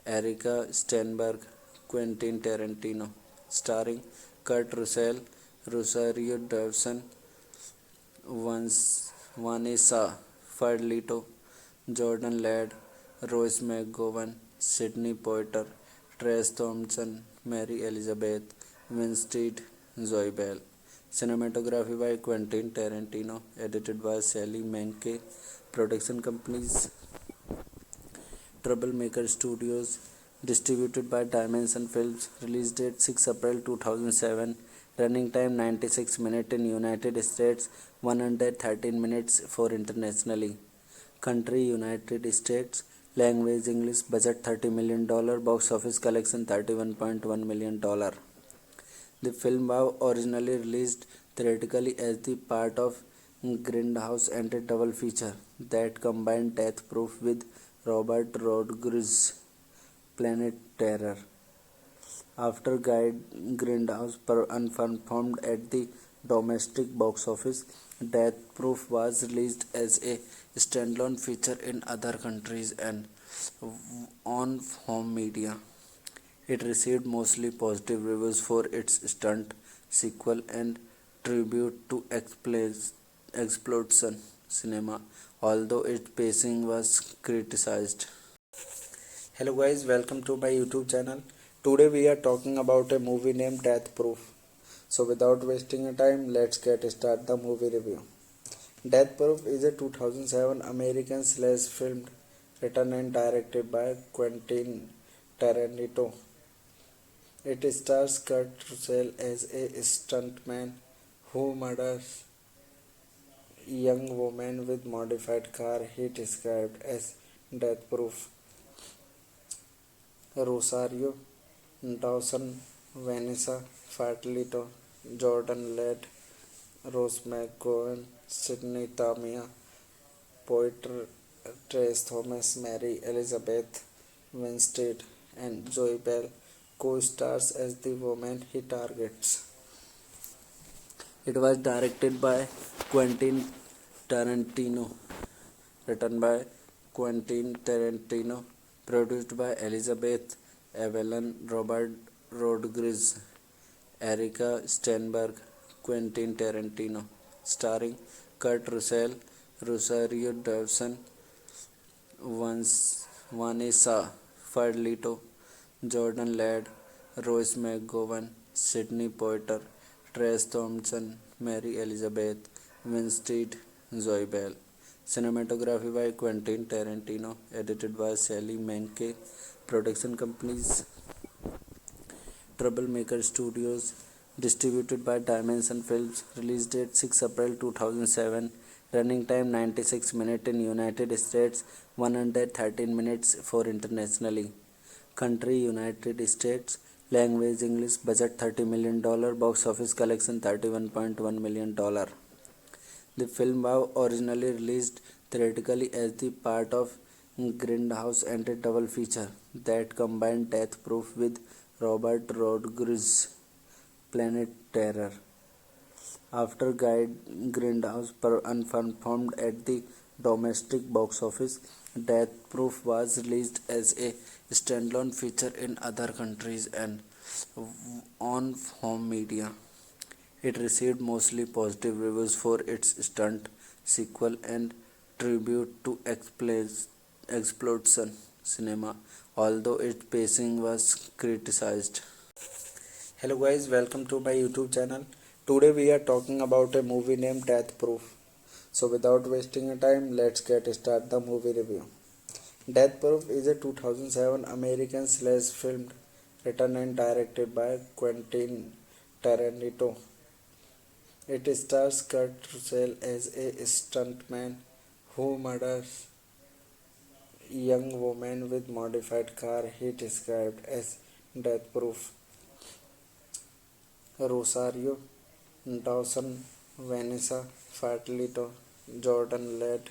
Erica Steinberg, Quentin Tarantino, starring Kurt Russell, Rosario Dawson, Vanessa Fadlito, Jordan Ladd, Rose McGowan, Sidney Poitier, Trace Thompson, Mary Elizabeth Winstead, Zoe Bell. Cinematography by Quentin Tarantino, edited by Sally Menke. Production companies Troublemaker Studios, distributed by Dimension Films. Release date 6 April 2007. Running time 96 minutes in United States, 113 minutes for internationally. Country United States. Language English. Budget $30 million. Box office collection $31.1 million. The film was originally released theatrically as the part of Grindhouse and a double feature that combined Death Proof with Robert Rodriguez's Planet Terror. After Grindhouse unperformed at the domestic box office, Death Proof was released as a standalone feature in other countries and on home media. It received mostly positive reviews for its stunt sequel and tribute to exploitation cinema, although its pacing was criticized. Hello guys, welcome to my YouTube channel. Today we are talking about a movie named Death Proof. So without wasting a time, let's get start the movie review. Death Proof is a 2007 American slash film written and directed by Quentin Tarantino. It stars Kurt Russell as a stuntman who murders a young woman with modified car he described as death proof. Rosario Dawson, Vanessa Fadlito, Jordan Ladd, Rose McGowan, Sidney Tamia, Poitier, Trace Thomas, Mary Elizabeth Winstead, and Zoe Bell co-stars as the woman he targets. It was directed by Quentin Tarantino, written by Quentin Tarantino, produced by Elizabeth Evelyn, Robert Rodriguez, Erica Steinberg, Quentin Tarantino, starring Kurt Russell, Rosario Dawson, Vanessa Fadlito, Jordan Ladd, Rose McGowan, Sidney Poitier, Trace Thompson, Mary Elizabeth Winstead, Zoe Bell. Cinematography by Quentin Tarantino, edited by Sally Menke. Production companies Troublemaker Studios, distributed by Dimension Films. Release date 6 April 2007. Running time 96 minutes in United States, 113 minutes for internationally. Country United States. Language English. Budget $30 million. Box office collection $31.1 million. The film was originally released theatrically as the part of Grindhouse and a double feature that combined Death Proof with Robert Rodriguez's Planet Terror. After Grindhouse unperformed at the domestic box office, Death Proof was released as a standalone feature in other countries and on home media. It received mostly positive reviews for its stunt sequel and tribute to exploitation cinema, although its pacing was criticized. Hello guys, welcome to my YouTube channel. Today we are talking about a movie named Death Proof. So without wasting a time, let's get start the movie review. Death Proof is a 2007 American slash film written and directed by Quentin Tarantino. It stars Kurt Russell as a stuntman who murders a young woman with modified car he described as death proof. Rosario Dawson, Vanessa Fadlito, Jordan Ladd,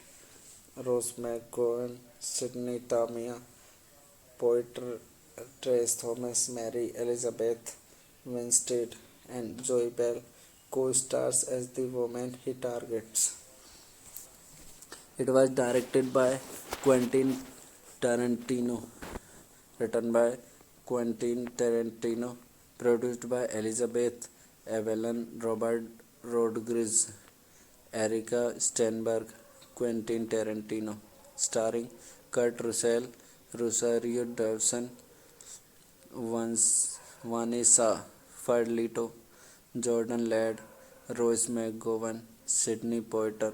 Rose McGowan, Sidney Tamia, Poitier, Trace Thomas, Mary Elizabeth Winstead, and Joy Bell co-stars as the women he targets. It was directed by Quentin Tarantino, written by Quentin Tarantino, produced by Elizabeth Evelyn, Robert Rodriguez, Erica Steinberg, Quentin Tarantino, starring Kurt Russell, Rosario Dawson, Vanessa Fadlito, Jordan Ladd, Rose McGowan, Sidney Poitier,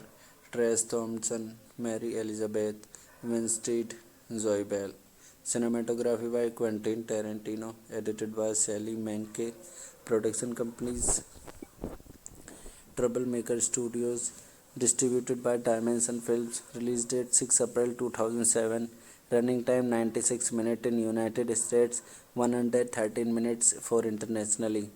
Trace Thompson, Mary Elizabeth Winstead, Zoe Bell. Cinematography by Quentin Tarantino, edited by Sally Menke. Production companies Troublemaker Studios, distributed by Dimension Films. Release date 6 April 2007. Running time 96 minutes in United States, 113 minutes for internationally.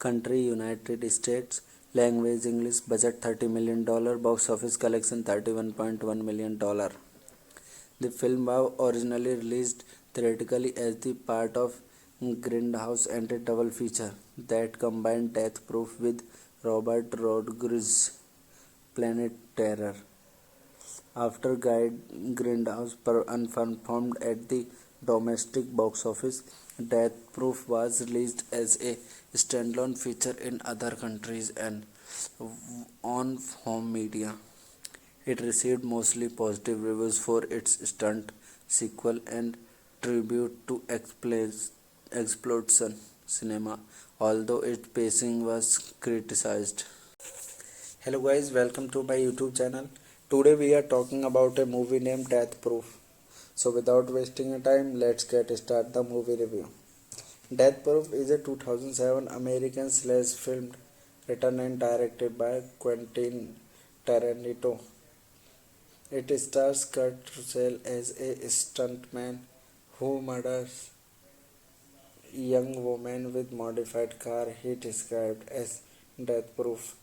Country United States. Language English. Budget $30 million. Box office collection $31.1 million. The film was originally released theatrically as the part of Grindhouse and a double feature that combined Death Proof with Robert Rodriguez's Planet Terror. After Grindhouse unperformed at the domestic box office, Death Proof was released as a standalone feature in other countries and on home media. It received mostly positive reviews for its stunt sequel and tribute to exploitation cinema, although its pacing was criticized. Hello guys, welcome to my YouTube channel. Today we are talking about a movie named Death Proof. So without wasting your time, let's get start the movie review. Death Proof is a 2007 American slash film written and directed by Quentin Tarantino. It stars Kurt Russell as a stuntman who murders young woman with modified car he described as death proof.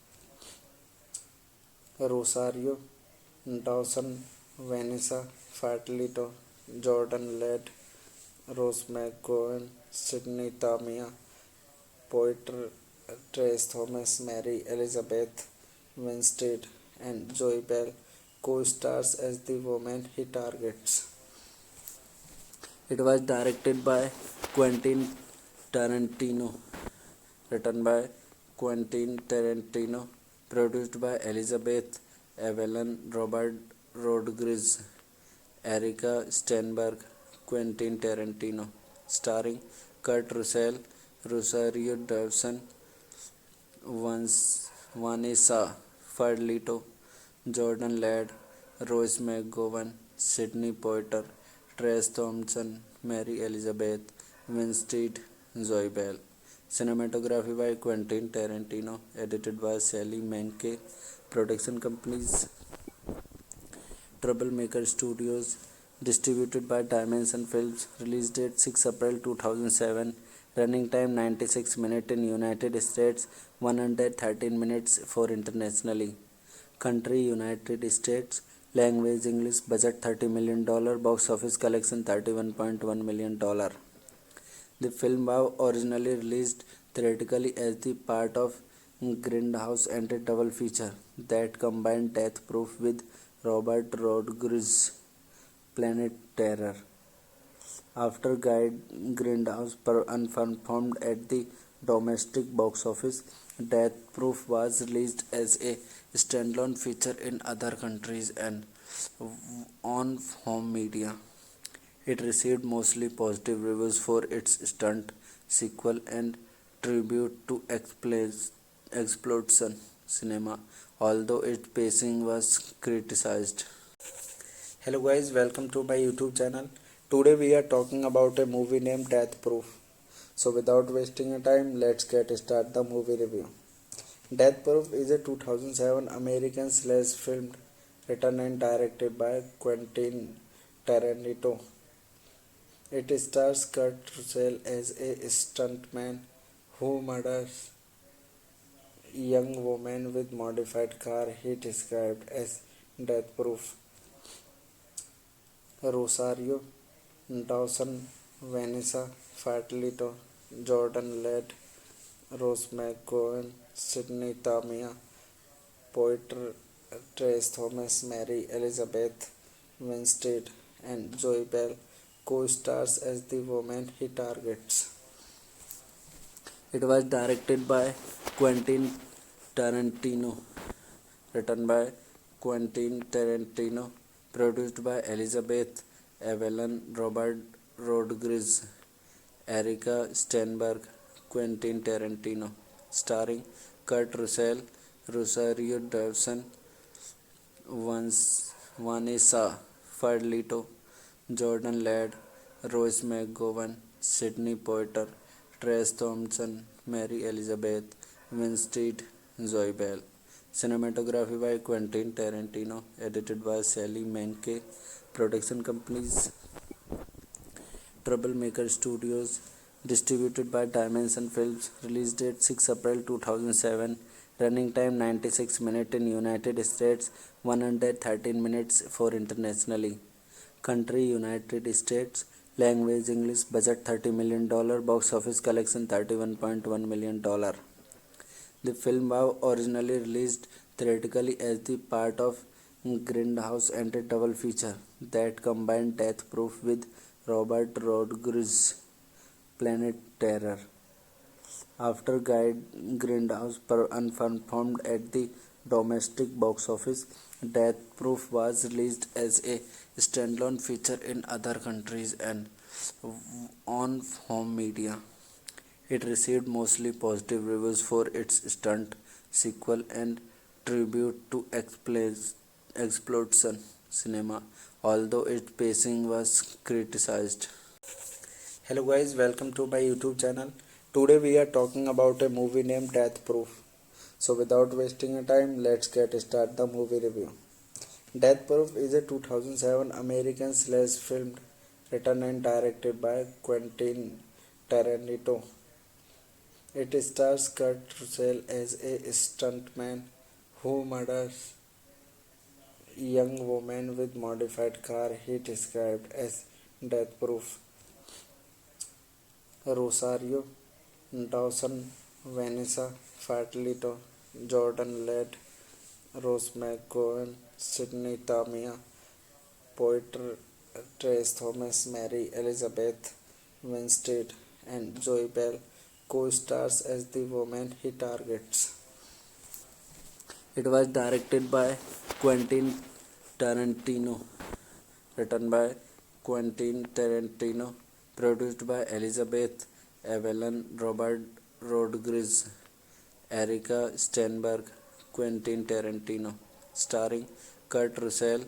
Rosario Dawson, Vanessa Fadlito, Jordan Ladd, Rose McGowan, Sidney Tamia, Poitier, Trace Thomas, Mary Elizabeth Winstead, and Joy Bell co-stars as the woman he targets. It was directed by Quentin Tarantino, written by Quentin Tarantino, produced by Elizabeth Evelyn, Robert Rodriguez, Erica Steinberg, Quentin Tarantino, starring Kurt Russell, Rosario Dawson, Vanessa Fadlito, Jordan Ladd, Rose McGowan, Sidney Poitier, Trace Thompson, Mary Elizabeth Winstead, Zoe Bell. Cinematography by Quentin Tarantino, edited by Sally Menke. Production companies Troublemaker Studios, distributed by Dimension Films. Release date 6 April 2007. Running time 96 minutes in United States, 113 minutes for internationally. Country United States. Language English. Budget $30 million. Box office collection $31.1 million. The film was originally released theatrically as the part of Grindhouse and a double feature that combined Death Proof with Robert Rodriguez's Planet Terror. After Grindhouse unperformed at the domestic box office, Death Proof was released as a standalone feature in other countries and on home media. It received mostly positive reviews for its stunt sequel and tribute to exploitation cinema, although its pacing was criticized. Hello guys, welcome to my YouTube channel. Today we are talking about a movie named Death Proof. So without wasting your time, let's get start the movie review. Death Proof is a 2007 American slash film written and directed by Quentin Tarantino. It stars Kurt Russell as a stuntman who murders young woman with modified car he described as death proof. Rosario Dawson, Vanessa Fertilito, Jordan Led, Rose McGowan, Sydney Tamia, Poeter Trace Thomas, Mary Elizabeth Winstead, and Zoe Bell co-stars as the woman he targets. It was directed by Quentin Tarantino, written by Quentin Tarantino, produced by Elizabeth Evelyn, Robert Rodriguez, Erica Steinberg, Quentin Tarantino, starring Kurt Russell, Rosario Dawson, Vanessa Ferlito, Jordan Ladd, Rose McGowan, Sidney Poitier, Trace Thompson, Mary Elizabeth Winstead, Zoe Bell. Cinematography by Quentin Tarantino, edited by Sally Menke. Production companies Troublemaker Studios, distributed by Dimension Films. Release date 6 April 2007. Running time 96 minutes in United States, 113 minutes for internationally. Country United States. Language English. Budget $30 million. Box office collection $31.1 million. The film was originally released theatrically as the part of Grindhouse and a double feature that combined Death Proof with Robert Rodriguez's Planet Terror. After Grindhouse unperformed at the domestic box office, Death Proof was released as a standalone feature in other countries and on home media. It received mostly positive reviews for its stunt sequel and tribute to exploitation cinema, although its pacing was criticized. Hello guys, welcome to my YouTube channel. Today we are talking about a movie named Death Proof. So without wasting time, let's get start the movie review. Death Proof is a 2007 American slash film written and directed by Quentin Tarantino. It stars Kurt Russell as a stuntman who murders a young woman with modified car he described as death proof. Rosario Dawson, Vanessa Fertilito, Jordan Led, Rose McGowan, Sydney Tamia, Poeter Trace Thomas, Mary Elizabeth Winstead, and Zoe Bell co-stars as the woman he targets. It was directed by Quentin Tarantino, written by Quentin Tarantino, produced by Elizabeth Evelyn, Robert Rodriguez, Erica Steinberg, Quentin Tarantino, starring Kurt Russell,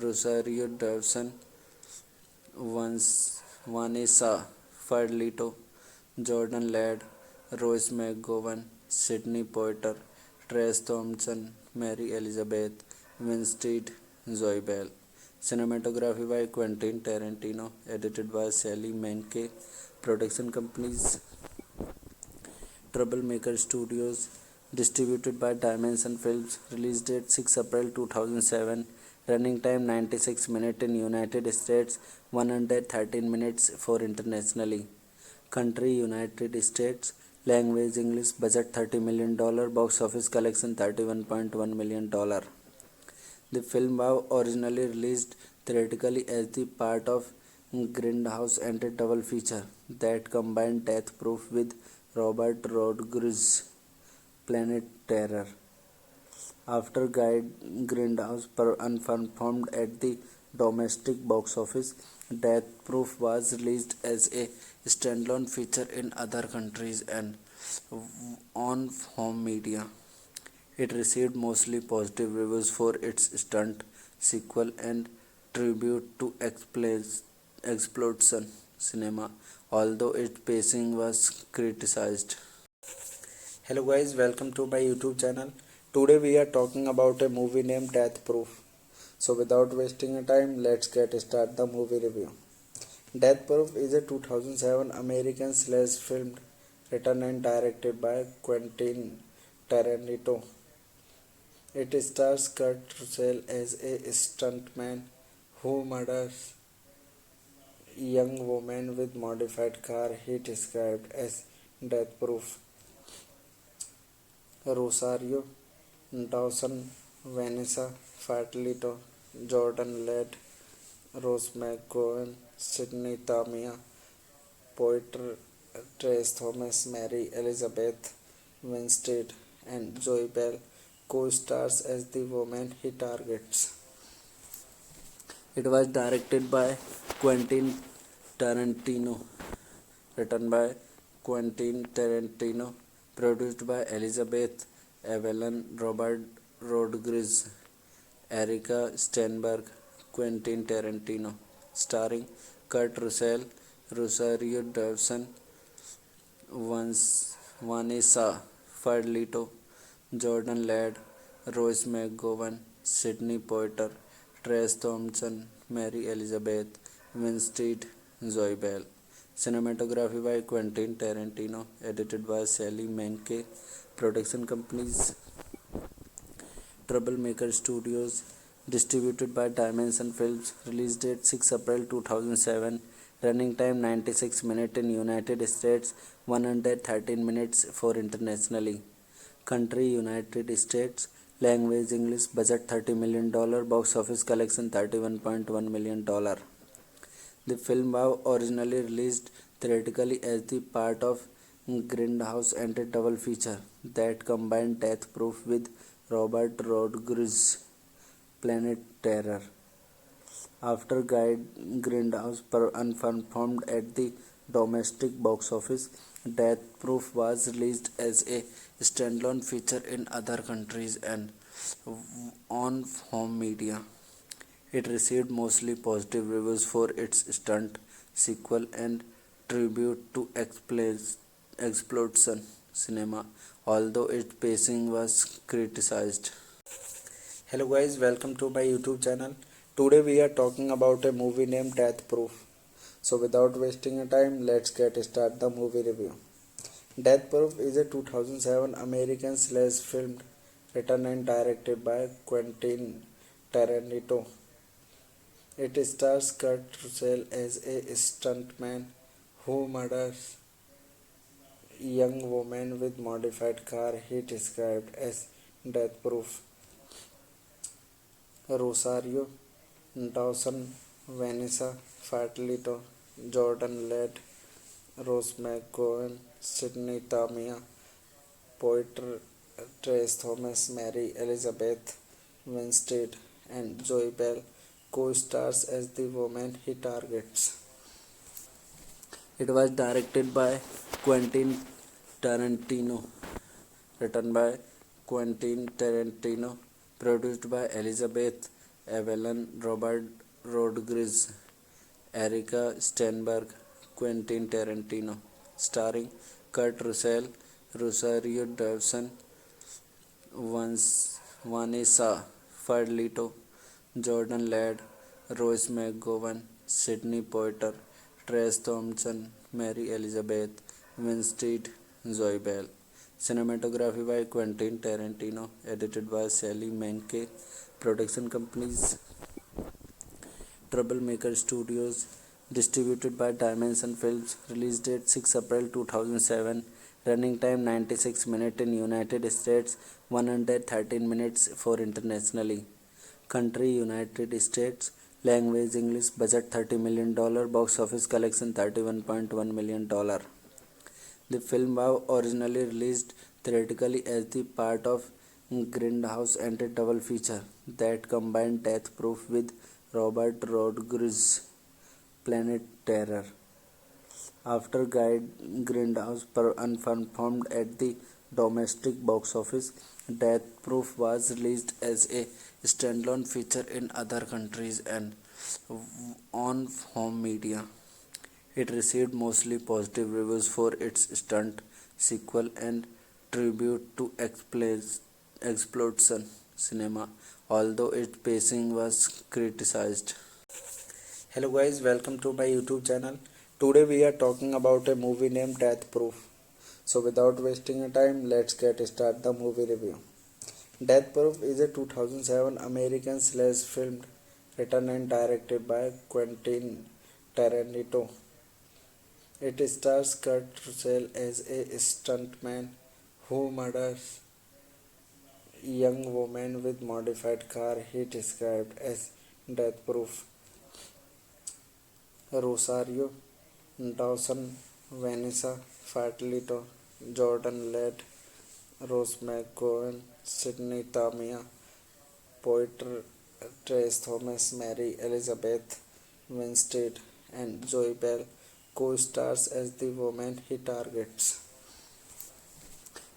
Rosario Dawson, Vanessa Ferlito, Jordan Ladd, Rose McGowan, Sidney Poitier, Trace Thompson, Mary Elizabeth Winstead, Zoe Bell. Cinematography by Quentin Tarantino, edited by Sally Menke. Production companies Troublemaker Studios, distributed by Dimension Films. Release date 6 April 2007. Running time 96 minutes in United States, 113 minutes for internationally. Country United States. Language English. Budget $30 million. Box office collection $31.1 million. The film was originally released theatrically as the part of Grindhouse and a double feature that combined Death Proof with Robert Rodriguez's Planet Terror. After Grindhouse unperformed at the domestic box office, Death Proof was released as a standalone feature in other countries and on home media. It received mostly positive reviews for its stunt sequel and tribute to exploitation cinema, although its pacing was criticized. Hello guys, welcome to my YouTube channel. Today we are talking about a movie named Death Proof. So without wasting time, let's get start the movie review. Death Proof is a 2007 American slash film written and directed by Quentin Tarantino. It stars Kurt Russell as a stuntman who murders a young woman with modified car he described as death-proof. Rosario Dawson, Vanessa Fatalito, Jordan Led, Rose McGowan, Sydney Tamia, Poeter Trace Thomas, Mary Elizabeth Winstead, and Zoe Bell co-stars as the woman he targets. It was directed by Quentin Tarantino, written by Quentin Tarantino, produced by Elizabeth Evelyn, Robert Rodriguez, Erica Steinberg, Quentin Tarantino, starring Kurt Russell, Rosario Dawson, Vanessa Fadlito, Jordan Ladd, Rose McGowan, Sidney Poitier, Trace Thompson, Mary Elizabeth Winstead, Zoe Bell. Cinematography by Quentin Tarantino, edited by Sally Menke. Production companies Troublemaker Studios, distributed by Dimension Films. Release date 6 April 2007. Running time 96 minutes in United States, 113 minutes for internationally. Country United States. Language English. Budget $30 million. Box office collection $31.1 million. The film was originally released theatrically as the part of Grindhouse and a double feature that combined Death Proof with Robert Rodriguez's Planet Terror. After Grindhouse unperformed at the domestic box office, Death Proof was released as a standalone feature in other countries and on home media. It received mostly positive reviews for its stunt, sequel, and tribute to exploitation cinema, although its pacing was criticized. Hello guys, welcome to my YouTube channel. Today we are talking about a movie named Death Proof. So without wasting a time, let's get start the movie review. Death Proof is a 2007 American slash film written and directed by Quentin Tarantino. It stars Kurt Russell as a stuntman who murders a young woman with modified car he described as death-proof. Rosario Dawson, Vanessa Fatalito, Jordan Led, Rose McGowan, Sydney Tamia, Poeter Trace Thomas, Mary Elizabeth Winstead, and Zoe Bell co-stars as the woman he targets. It was directed by Quentin Tarantino, written by Quentin Tarantino, produced by Elizabeth Evelyn, Robert Rodriguez, Erica Steinberg, Quentin Tarantino, starring Kurt Russell, Rosario Dawson, Vanessa Fadlito, Jordan Ladd, Rose McGowan, Sidney Poitier, Trace Thompson, Mary Elizabeth Winstead, Zoe Bell. Cinematography by Quentin Tarantino, edited by Sally Menke. Production companies Troublemaker Studios, distributed by Dimension Films. Release date 6 April 2007. Running time 96 minutes in United States, 113 minutes for internationally. Country United States. Language English. Budget $30 million. Box office collection $31.1 million. The film was originally released theatrically as the part of Grindhouse and a double feature that combined Death Proof with Robert Rodriguez's Planet Terror. After Grindhouse unperformed at the domestic box office, Death Proof was released as a standalone feature in other countries and on home media. It received mostly positive reviews for its stunt, sequel, and tribute to exploitation cinema, although its pacing was criticized. Hello guys, welcome to my YouTube channel. Today we are talking about a movie named Death Proof. So without wasting a time, let's get start the movie review. Death Proof is a 2007 American slash film written and directed by Quentin Tarantino. It stars Kurt Russell as a stuntman who murders young woman with modified car he described as death proof. Rosario Dawson, Vanessa Fatalito, Jordan Led, Rose McGowan, Sydney Tamia, Poiter Trace Thomas, Mary Elizabeth Winstead, and Joy Bell co-stars as the woman he targets.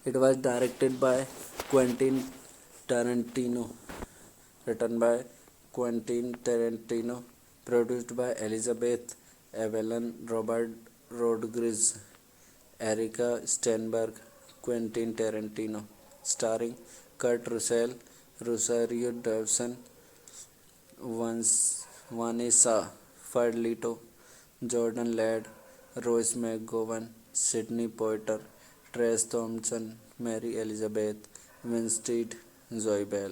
It was directed by Quentin Tarantino, written by Quentin Tarantino, produced by Elizabeth Evelyn, Robert Rodriguez, Erica Steinberg, Quentin Tarantino, starring Kurt Russell, Rosario Dawson, Vanessa Fadlito, Jordan Ladd, Rose McGowan, Sidney Poitier, Trace Thompson, Mary Elizabeth Winstead, Zoe Bell.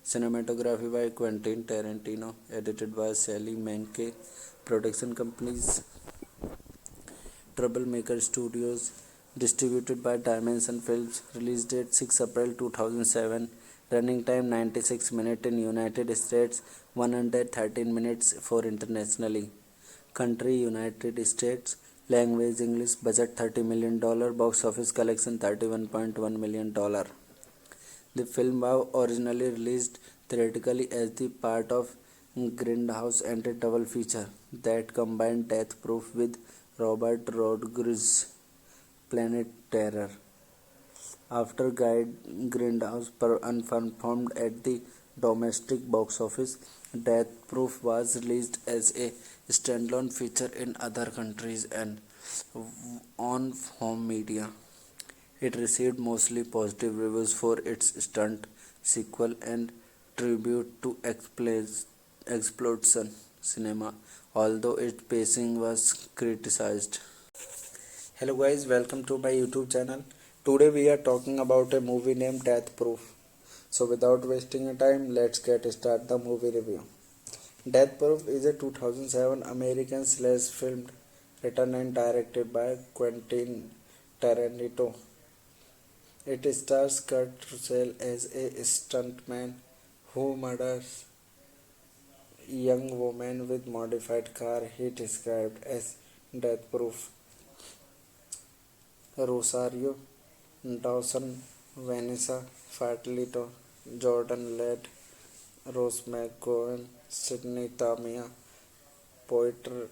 Cinematography by Quentin Tarantino, edited by Sally Menke. Production companies Troublemaker Studios, distributed by Dimension Films. Release date 6 April 2007. Running time 96 minutes in United States, 113 minutes for internationally. Country United States. Language English. Budget $30 million. Box office collection $31.1 million. The film was originally released theatrically as the part of Grindhouse and a double feature that combined Death Proof with Robert Rodriguez's Planet Terror. After Grindhouse unperformed at the domestic box office, Death Proof was released as a standalone feature in other countries and on home media. It received mostly positive reviews for its stunt sequel and tribute to exploitation cinema, although its pacing was criticized. Hello guys, welcome to my YouTube channel. Today we are talking about a movie named Death Proof. So without wasting your time, let's get started the movie review. Death Proof is a 2007 American slash film written and directed by Quentin Tarantino. It stars Kurt Russell as a stuntman who murders young woman with modified car he described as death proof. Rosario Dawson, Vanessa Fatalito, Jordan Led, Rose McGowan, Sydney Tamia, Poiter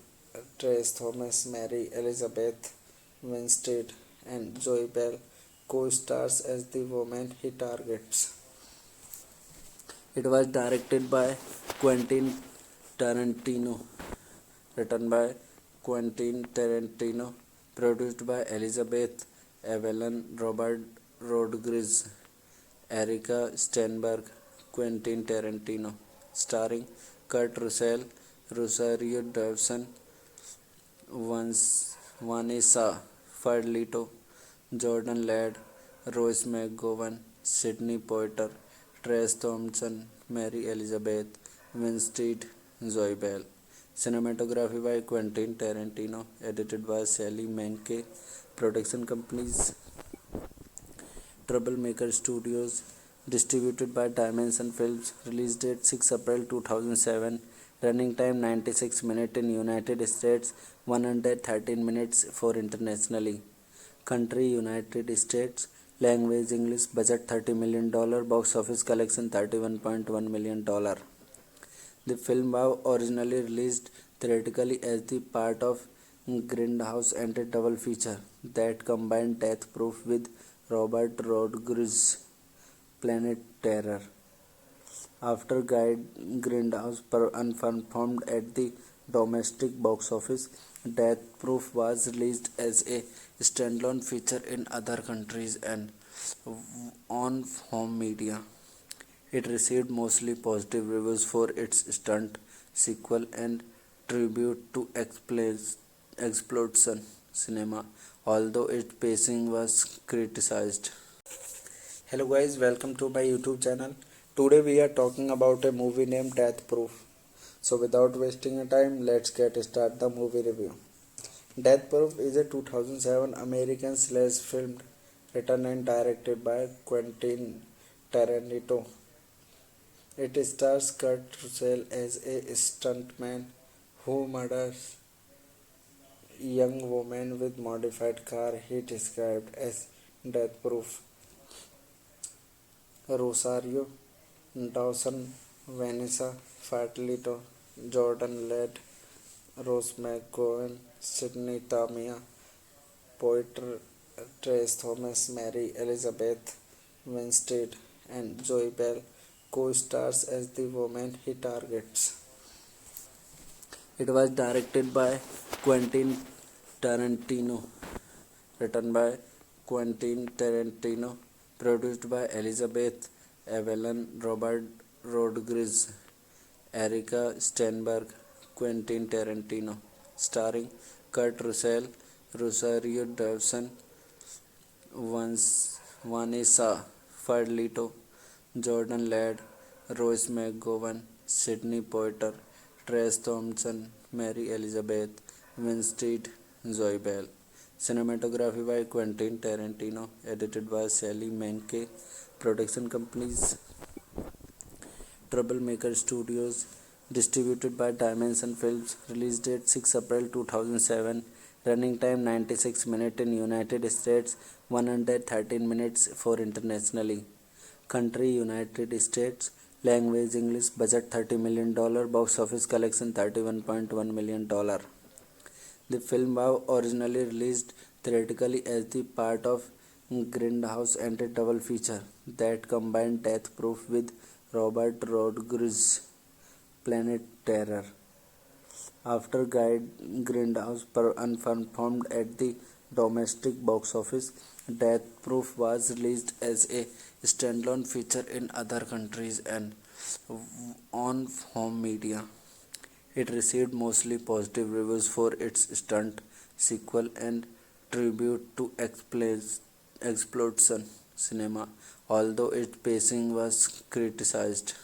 Trace Thomas, Mary Elizabeth Winstead, and Joy Bell co-stars as the woman he targets. It was directed by Quentin Tarantino, written by Quentin Tarantino, produced by Elizabeth Evelyn, Robert Rodriguez, Erica Steinberg, Quentin Tarantino, starring Kurt Russell, Rosario Dawson, Vanessa Fadlito, Jordan Ladd, Rose McGowan, Sidney Poitier, Trace Thompson, Mary Elizabeth Winstead, Zoe Bell. Cinematography by Quentin Tarantino, edited by Sally Menke. Production companies Troublemaker Studios, distributed by Dimension Films. Release date 6 April 2007. Running time 96 minutes in United States, 113 minutes for internationally. Country United States. Language English. Budget $30 million. Box office collection $31.1 million. The film was originally released theatrically as the part of Grindhouse and a double feature that combined Death Proof with Robert Rodriguez's Planet Terror. After Grindhouse unperformed at the domestic box office, Death Proof was released as a standalone feature in other countries and on home media. It received mostly positive reviews for its stunt sequel and tribute to exploitation cinema, although its pacing was criticized. Hello guys, welcome to my YouTube channel. Today we are talking about a movie named Death Proof. So without wasting a time, let's get start the movie review. Death Proof is a 2007 American slash film written and directed by Quentin Tarantino. It stars Kurt Russell as a stuntman who murders young woman with modified car he described as death proof. Rosario Dawson, Vanessa Fatalito, Jordan Led, Rose McGowan, Sydney Tamia, Poiter, Trace Thomas, Mary Elizabeth Winstead, and Joy Bell co-stars as the woman he targets. It was directed by Quentin Tarantino, written by Quentin Tarantino, produced by Elizabeth Evelyn, Robert Rodriguez, Erica Steinberg, Quentin Tarantino, starring Kurt Russell, Rosario Dawson, Vanessa Fadlito, Jordan Ladd, Rose McGowan, Sidney Poitier, Trace Thompson, Mary Elizabeth Winstead, Zoe Bell. Cinematography by Quentin Tarantino, edited by Sally Menke. Production companies Troublemaker Studios, distributed by Dimension Films. Release date 6 April 2007. Running time 96 minutes in United States, 113 minutes for internationally. Country United States. Language English. Budget $30 million. Box office collection $31.1 million. The film was originally released theatrically as the part of Grindhouse and a double feature that combined Death Proof with Robert Rodriguez's Planet Terror. After Grindhouse unperformed at the domestic box office, Death Proof was released as a standalone feature in other countries and on home media. It received mostly positive reviews for its stunt sequel and tribute to exploitation cinema, although its pacing was criticized.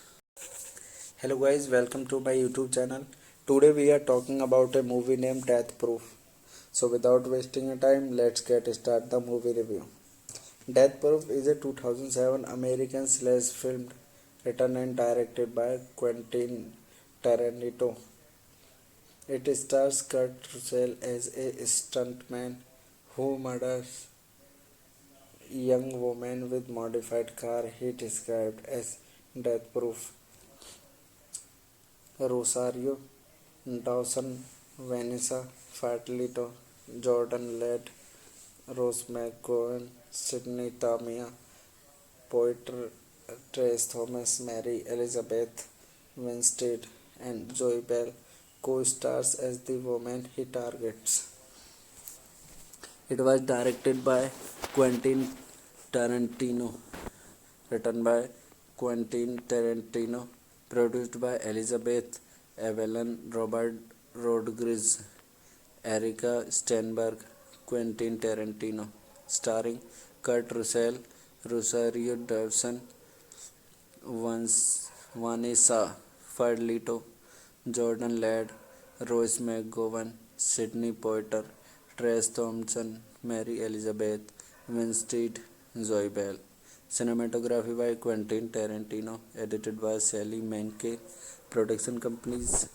Hello guys, welcome to my YouTube channel. Today we are talking about a movie named Death Proof. So without wasting a time, let's get start the movie review. Death Proof is a 2007 American slash film written and directed by Quentin Tarantino. It stars Kurt Russell as a stuntman who murders young woman with modified car he described as death proof. Rosario Dawson, Vanessa Fatalito, Jordan Led, Rose McGowan, Sydney Tamia, Poiter, Trace Thomas, Mary Elizabeth Winstead, and Joy Bell co-stars as the woman he targets. It was directed by Quentin Tarantino, written by Quentin Tarantino, produced by Elizabeth Evelyn, Robert Rodriguez, Erica Steinberg, Quentin Tarantino, starring Kurt Russell, Rosario Dawson, Vanessa Fadlito, Jordan Ladd, Rose McGowan, Sidney Poitier, Trace Thompson, Mary Elizabeth Winstead, Zoe Bell. Cinematography by Quentin Tarantino, edited by Sally Menke. Production companies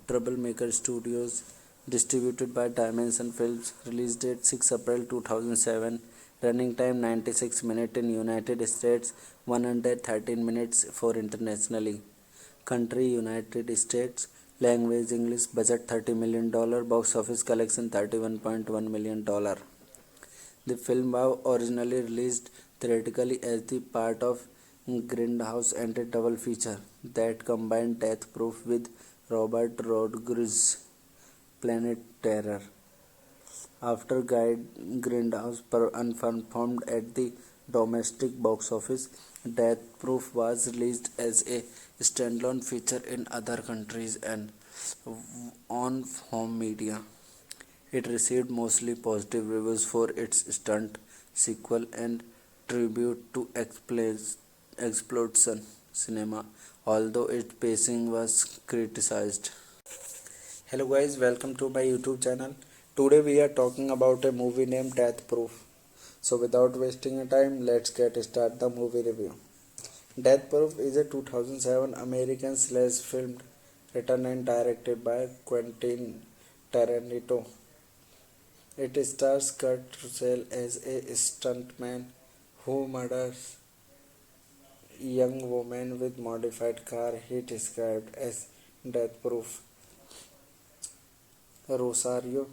Troublemaker Studios, distributed by Dimension Films. Release date 6 April 2007. Running time 96 minutes in United States, 113 minutes for internationally. Country United States. Language English. Budget $30 million. Box office collection $31.1 million. The film was originally released theatrically as the part of Grindhouse and a double feature that combined Death Proof with Robert Rodriguez's Planet Terror. After Grindhouse unperformed at the domestic box office, Death Proof was released as a standalone feature in other countries and on home media. It received mostly positive reviews for its stunt sequel and tribute to exploitation cinema, although its pacing was criticized. Hello guys, welcome to my YouTube channel. Today we are talking about a movie named Death Proof. So without wasting a time, let's get start the movie review. Death Proof is a 2007 American slash film written and directed by Quentin Tarantino. It stars Kurt Russell as a stuntman who murders a young woman with modified car he described as death proof. Rosario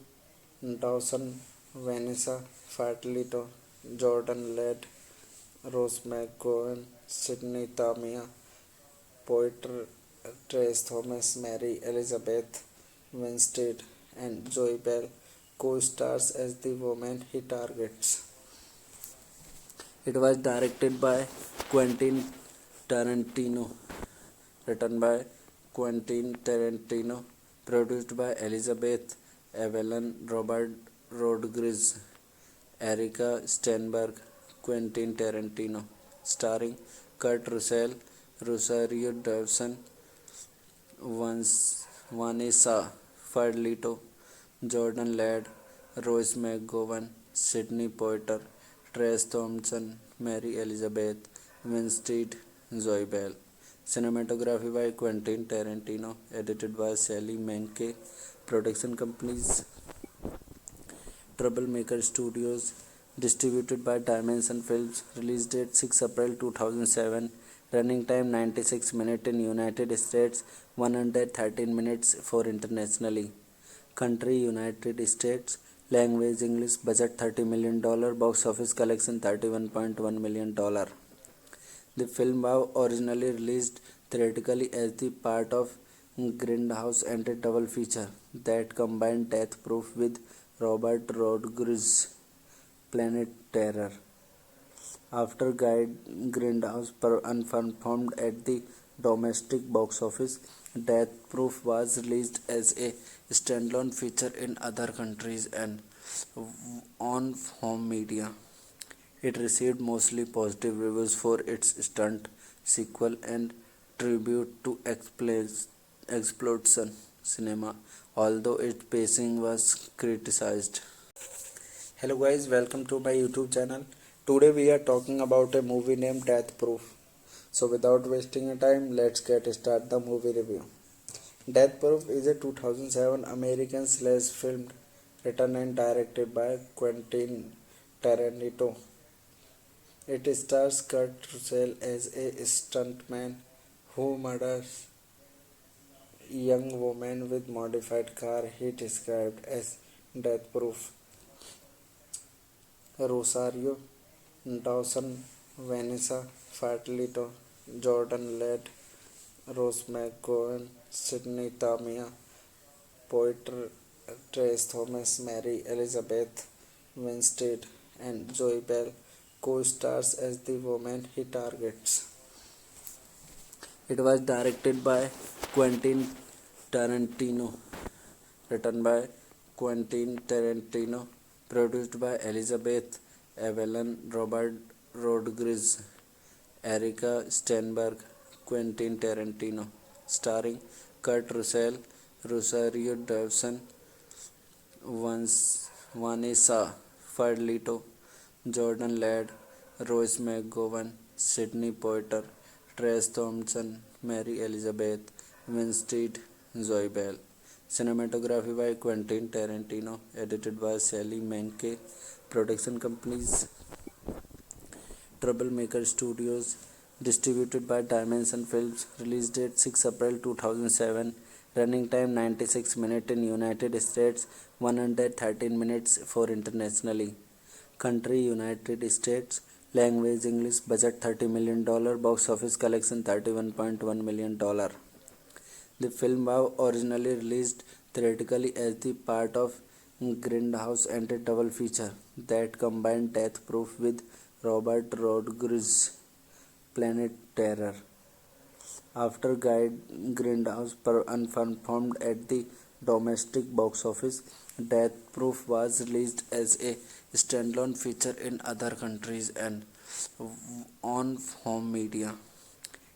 Dawson, Vanessa Farlito, Jordan Led, Rose McGowan, Sidney Tamia, Poiter, Trace Thomas, Mary Elizabeth Winstead, and Joy Bell co-stars as the woman he targets. It was directed by Quentin Tarantino, written by Quentin Tarantino, produced by Elizabeth Evelyn, Robert Rodriguez, Erica Steinberg, Quentin Tarantino, starring Kurt Russell, Rosario Dawson, Vanessa Farlito, Jordan Ladd, Rose McGowan, Sidney Poitier, Trace Thompson, Mary Elizabeth Winstead, Zoe Bell. Cinematography by Quentin Tarantino, edited by Sally Menke. Production companies Troublemaker Studios, distributed by Dimension Films. Release date 6 April 2007. Running time 96 minutes in United States, 113 minutes for internationally. Country United States. Language English. Budget $30 million. Box office collection $31.1 million. The film was originally released theatrically as the part of Grindhouse and a double feature that combined Death Proof with Robert Rodriguez's Planet Terror. After Grindhouse unperformed at the domestic box office, Death Proof was released as a standalone feature in other countries and on home media. It received mostly positive reviews for its stunt sequel and tribute to exploitation cinema, although its pacing was criticized. Hello guys, welcome to my YouTube channel. Today we are talking about a movie named Death Proof. So without wasting a time, let's get start the movie review. Death Proof is a 2007 American slash film written and directed by Quentin Tarantino. It stars Kurt Russell as a stuntman who murders a young woman with modified car he described as death proof. Rosario Dawson, Vanessa Farlito, Jordan Led, Rose McGowan, Sidney Tamia, Poiter, Trace Thomas, Mary Elizabeth Winstead, and Joy Bell co-stars as the woman he targets. It was directed by Quentin Tarantino, written by Quentin Tarantino, produced by Elizabeth Evelyn, Robert Rodriguez, Erica Steinberg, Quentin Tarantino, starring Kurt Russell, Rosario Dawson, Vanessa Farlito, Jordan Ladd, Rose McGowan, Sidney Poitier, Trace Thompson, Mary Elizabeth Winstead, Zoe Bell. Cinematography by Quentin Tarantino, edited by Sally Menke. Production companies Troublemaker Studios, distributed by Dimension Films. Release date 6 April 2007. Running time 96 minutes in United States, 113 minutes for internationally. Country United States. Language English. Budget $30 million. Box office collection $31.1 million. The film was originally released theatrically as the part of Grindhouse and a double feature that combined Death Proof with Robert Rodriguez's Planet Terror. After Grindhouse unperformed at the domestic box office, Death Proof was released as a standalone feature in other countries and on home media.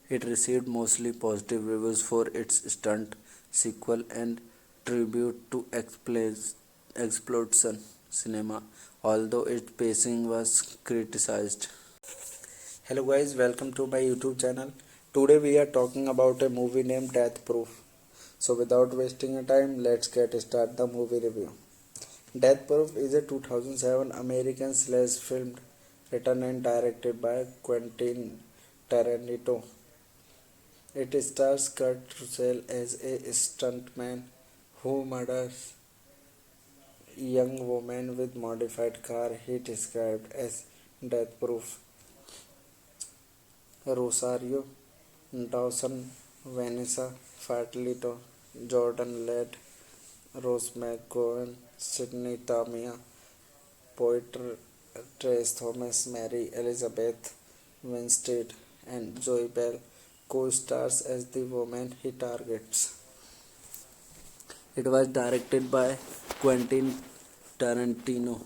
It received mostly positive reviews for its stunt sequel and tribute to exploitation cinema, although its pacing was criticized. Hello guys, welcome to my YouTube channel. Today we are talking about a movie named Death Proof. So without wasting a time, let's get start the movie review. Death Proof is a 2007 American slash film written and directed by Quentin Tarantino. It stars Kurt Russell as a stuntman who murders a young woman with modified car he described as death proof. Rosario Dawson, Vanessa Farlito, Jordan Led, Rose McGowan, Sidney Tamia, Poiter, Trace Thomas, Mary Elizabeth Winstead, and Zoe Bell co-stars as the woman he targets. It was directed by Quentin Tarantino,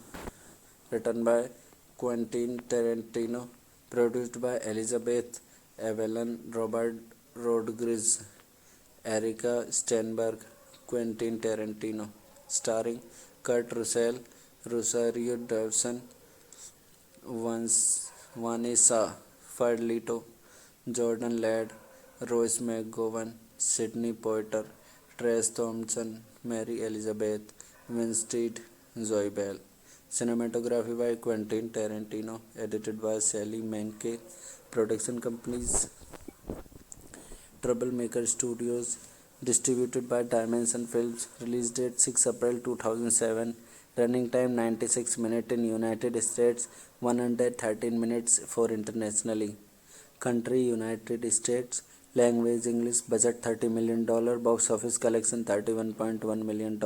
written by Quentin Tarantino, produced by Elizabeth Evelyn, Robert Rodriguez, Erica Steinberg, Quentin Tarantino, starring Kurt Russell, Rosario Dawson, Vanessa Farlito, Jordan Ladd, Rose McGowan, Sidney Poitier, Trace Thompson, Mary Elizabeth Winstead, Zoe Bell. Cinematography by Quentin Tarantino, edited by Sally Menke. Production companies Troublemaker Studios, distributed by Dimension Films. Release date 6 April 2007. Running time 96 minutes in United States, 113 minutes for internationally. Country United States. Language English. Budget $30 million. Box office collection $31.1 million.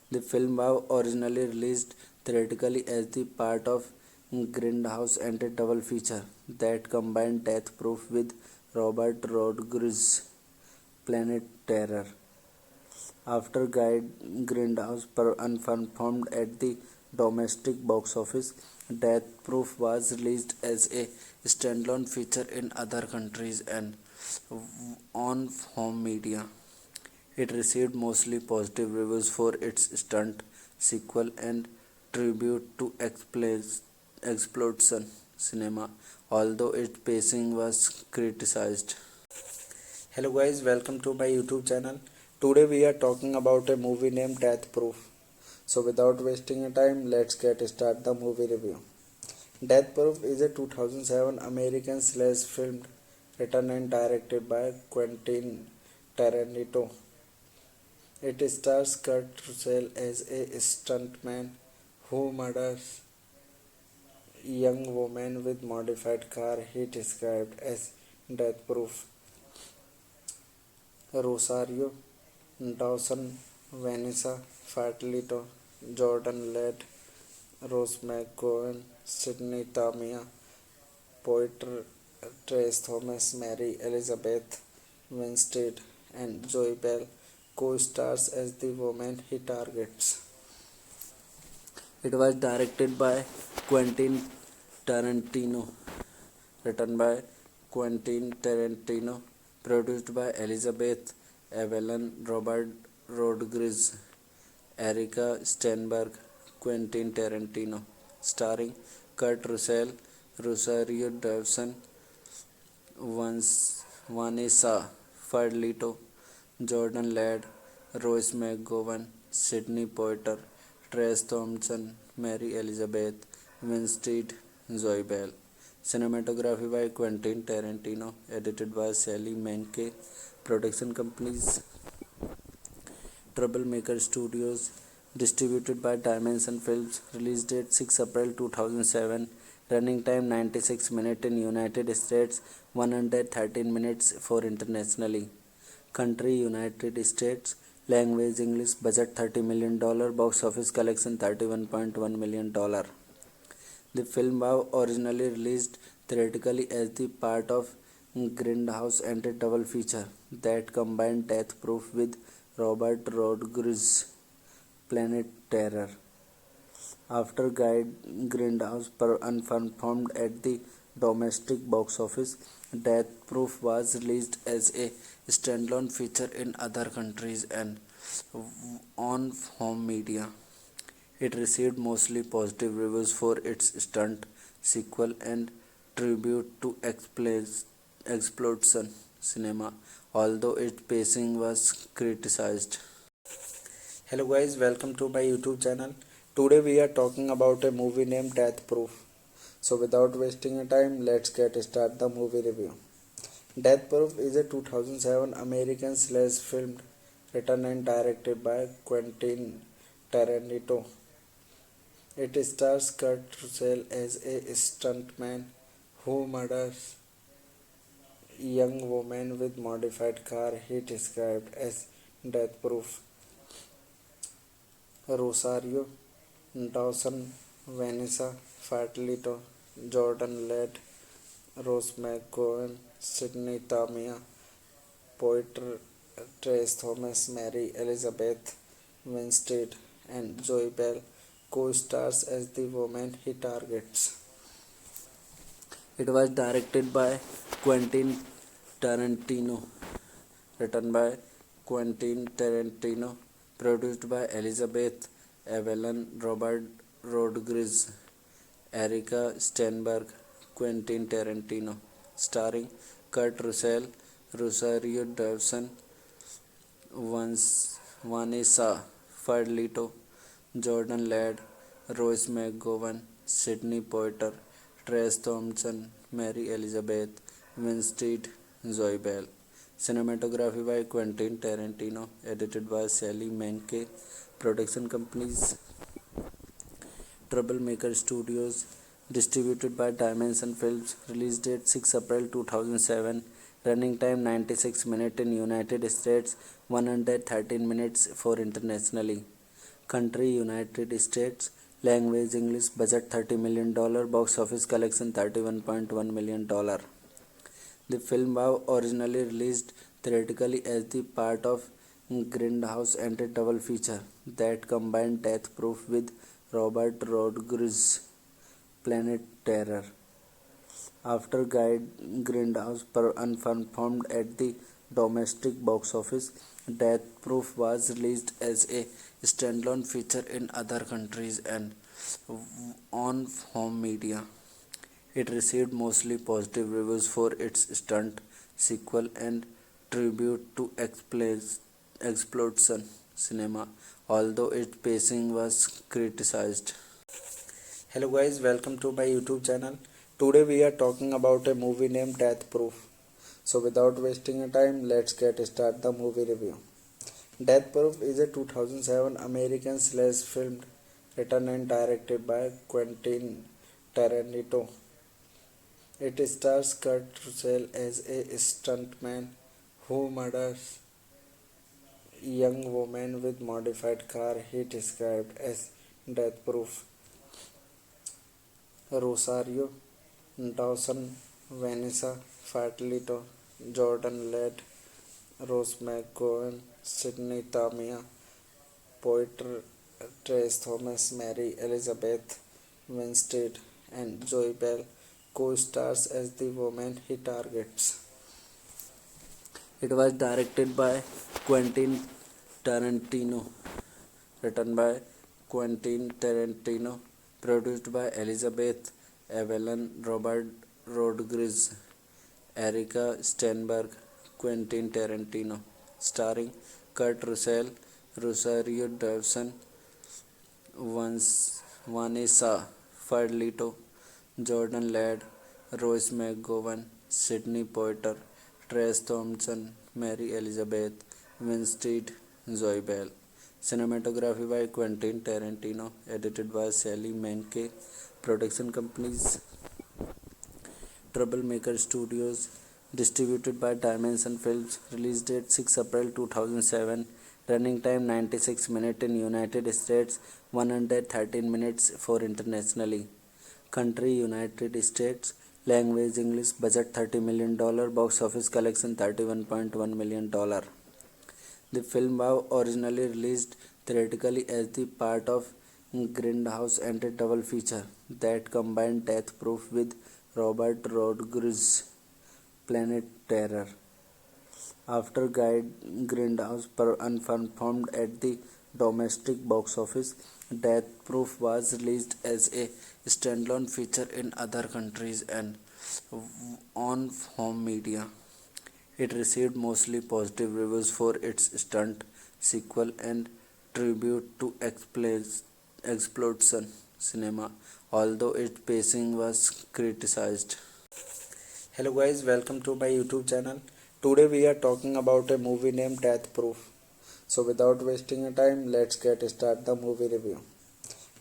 The film was originally released theatrically as the part of Grindhouse and a double feature that combined Death Proof with Robert Rodriguez's Planet Terror. After Grindhouse unperformed at the domestic box office, Death Proof was released as a standalone feature in other countries and on home media. It received mostly positive reviews for its stunt sequel and tribute to exploitation cinema, although its pacing was criticized. Hello guys, welcome to my YouTube channel. Today we are talking about a movie named Death Proof. So without wasting a time, let's get start the movie review. Death Proof is a 2007 American slash film written and directed by Quentin Tarantino. It stars Kurt Russell as a stuntman who murders a young woman with modified car he described as death proof. Rosario Dawson, Vanessa Farlito, Jordan Led, Rose McGowan, Sidney Tamia, Poiter, Trace Thomas, Mary Elizabeth Winstead, and Zoe Bell co-stars as the woman he targets. It was directed by Quentin Tarantino, written by Quentin Tarantino, produced by Elizabeth Evelyn, Robert Rodriguez, Erica Steinberg, Quentin Tarantino, starring Kurt Russell, Rosario Dawson, Vanessa Farlito, Jordan Ladd, Rose McGowan, Sidney Poitier, Trace Thompson, Mary Elizabeth Winstead, Zoe Bell. Cinematography by Quentin Tarantino, edited by Sally Menke. Production companies Troublemaker Studios, distributed by Dimension Films. Release date 6 April 2007. Running time 96 minutes in United States, 113 minutes for internationally. Country United States. Language English. Budget $30 million. Box office collection $31.1 million. The film was originally released theatrically as the part of Grindhouse and a double feature that combined Death Proof with Robert Rodriguez's Planet Terror. After Grindhouse unperformed at the domestic box office. Death Proof was released as a standalone feature in other countries and on home media. It received mostly positive reviews for its stunt sequel and tribute to exploitation cinema, although its pacing was criticized. Hello guys, welcome to my YouTube channel. Today we are talking about a movie named Death Proof. So without wasting your time, let's get start the movie review. Death Proof is a 2007 American slash film written and directed by Quentin Tarantino. It stars Kurt Russell as a stuntman who murders a young woman with modified car he described as death proof. Rosario Dawson, Vanessa Farlito, Jordan Led, Rose McGowan, Sidney Tamia, Poiter, Trace Thomas, Mary Elizabeth Winstead, and Joy Bell co-stars as the woman he targets. It was directed by Quentin Tarantino, written by Quentin Tarantino, produced by Elizabeth Evelyn, Robert Rodriguez, Erica Steinberg, Quentin Tarantino, starring Kurt Russell, Rosario Dawson, Vanessa Farlito, Jordan Ladd, Rose McGowan, Sidney Poitier, Trace Thompson, Mary Elizabeth Winstead, Zoe Bell. Cinematography by Quentin Tarantino, edited by Sally Menke. Production companies Troublemaker Studios, distributed by Dimension Films. Release date 6 April 2007. Running time 96 minutes in United States, 113 minutes for internationally. Country United States. Language English. Budget $30 million. Box office collection $31.1 million. The film was originally released theatrically as the part of Grindhouse and a double feature that combined Death Proof with Robert Rodriguez's Planet Terror. After Grindhouse unperformed at the domestic box office, Death Proof was released as a standalone feature in other countries and on home media. It received mostly positive reviews for its stunt sequel and tribute to exploitation cinema, although its pacing was criticized. Hello guys, welcome to my YouTube channel. Today we are talking about a movie named Death Proof. So without wasting your time, let's get start the movie review. Death Proof is a 2007 American slash film written and directed by Quentin Tarantino. It stars Kurt Russell as a stuntman who murders a young woman with modified car he described as death proof. Rosario Dawson, Vanessa Farlito, Jordan Led, Rose McGowan, Sidney Tamia, Poiter, Trace Thomas, Mary Elizabeth Winstead, and Joy Bell co-stars as the woman he targets. It was directed by Quentin Tarantino, written by Quentin Tarantino, produced by Elizabeth Evelyn, Robert Rodriguez, Erica Steinberg, Quentin Tarantino, starring Kurt Russell, Rosario Dawson, Vanessa Farlito, Jordan Ladd, Rose McGowan, Sidney Poitier, Trace Thompson, Mary Elizabeth Winstead, Zoe Bell. Cinematography by Quentin Tarantino, edited by Sally Menke. Production companies Troublemaker Studios, distributed by Dimension Films. Release date 6 April 2007. Running time 96 minutes in United States, 113 minutes for internationally. Country United States. Language English. Budget $30 million. Box office collection $31.1 million. The film was originally released theatrically as the part of Grindhouse and a double feature that combined Death Proof with Robert Rodriguez, Planet Terror. After Grindhouse unperformed at the domestic box office, Death Proof was released as a standalone feature in other countries and on home media. It received mostly positive reviews for its stunt sequel and tribute to exploitation cinema, although its pacing was criticized. Hello guys, welcome to my YouTube channel. Today we are talking about a movie named Death Proof. So without wasting a time, let's get start the movie review.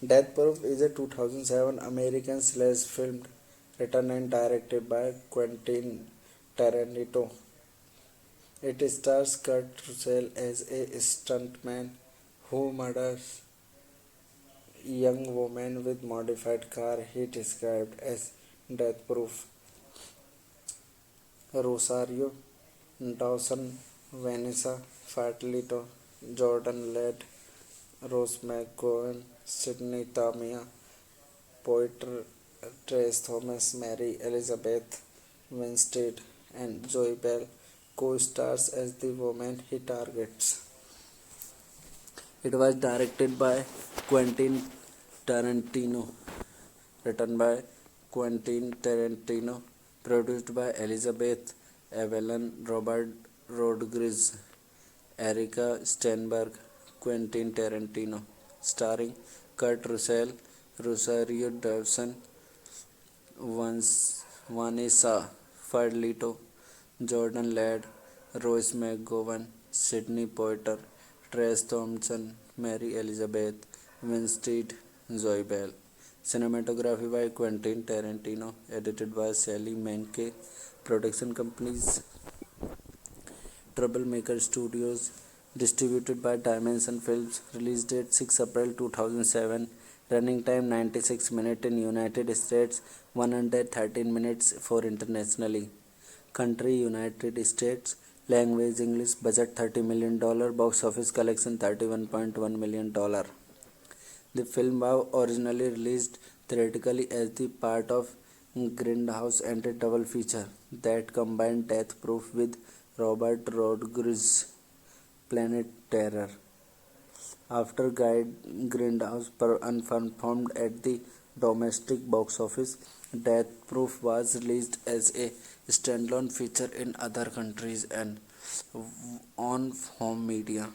Death Proof is a 2007 American slash film written and directed by Quentin Tarantino. It stars Kurt Russell as a stuntman who murders a young woman with modified car he described as death proof. Rosario Dawson, Vanessa Farlito, Jordan Led, Rose McGowan, Sidney Tamia, Poiter, Trace Thomas, Mary Elizabeth Winstead, and Joy Bell co-stars as the woman he targets. It was directed by Quentin Tarantino, written by Quentin Tarantino, produced by Elizabeth Evelyn, Robert Rodriguez, Erica Steinberg, Quentin Tarantino, starring Kurt Russell, Rosario Dawson, Vanessa Farlito, Jordan Ladd, Rose McGowan, Sidney Poitier, Trace Thompson, Mary Elizabeth Winstead, Zoe Bell. Cinematography by Quentin Tarantino, edited by Sally Menke. Production companies Troublemaker Studios, distributed by Dimension Films. Release date 6 April 2007. Running time 96 minutes in United States, 113 minutes for internationally. Country United States. Language English. Budget $30 million. Box office collection $31.1 million. The film was originally released theatrically as the part of Grindhouse and a double feature that combined Death Proof with Robert Rodriguez, Planet Terror. After Grindhouse unperformed at the domestic box office, Death Proof was released as a standalone feature in other countries and on home media.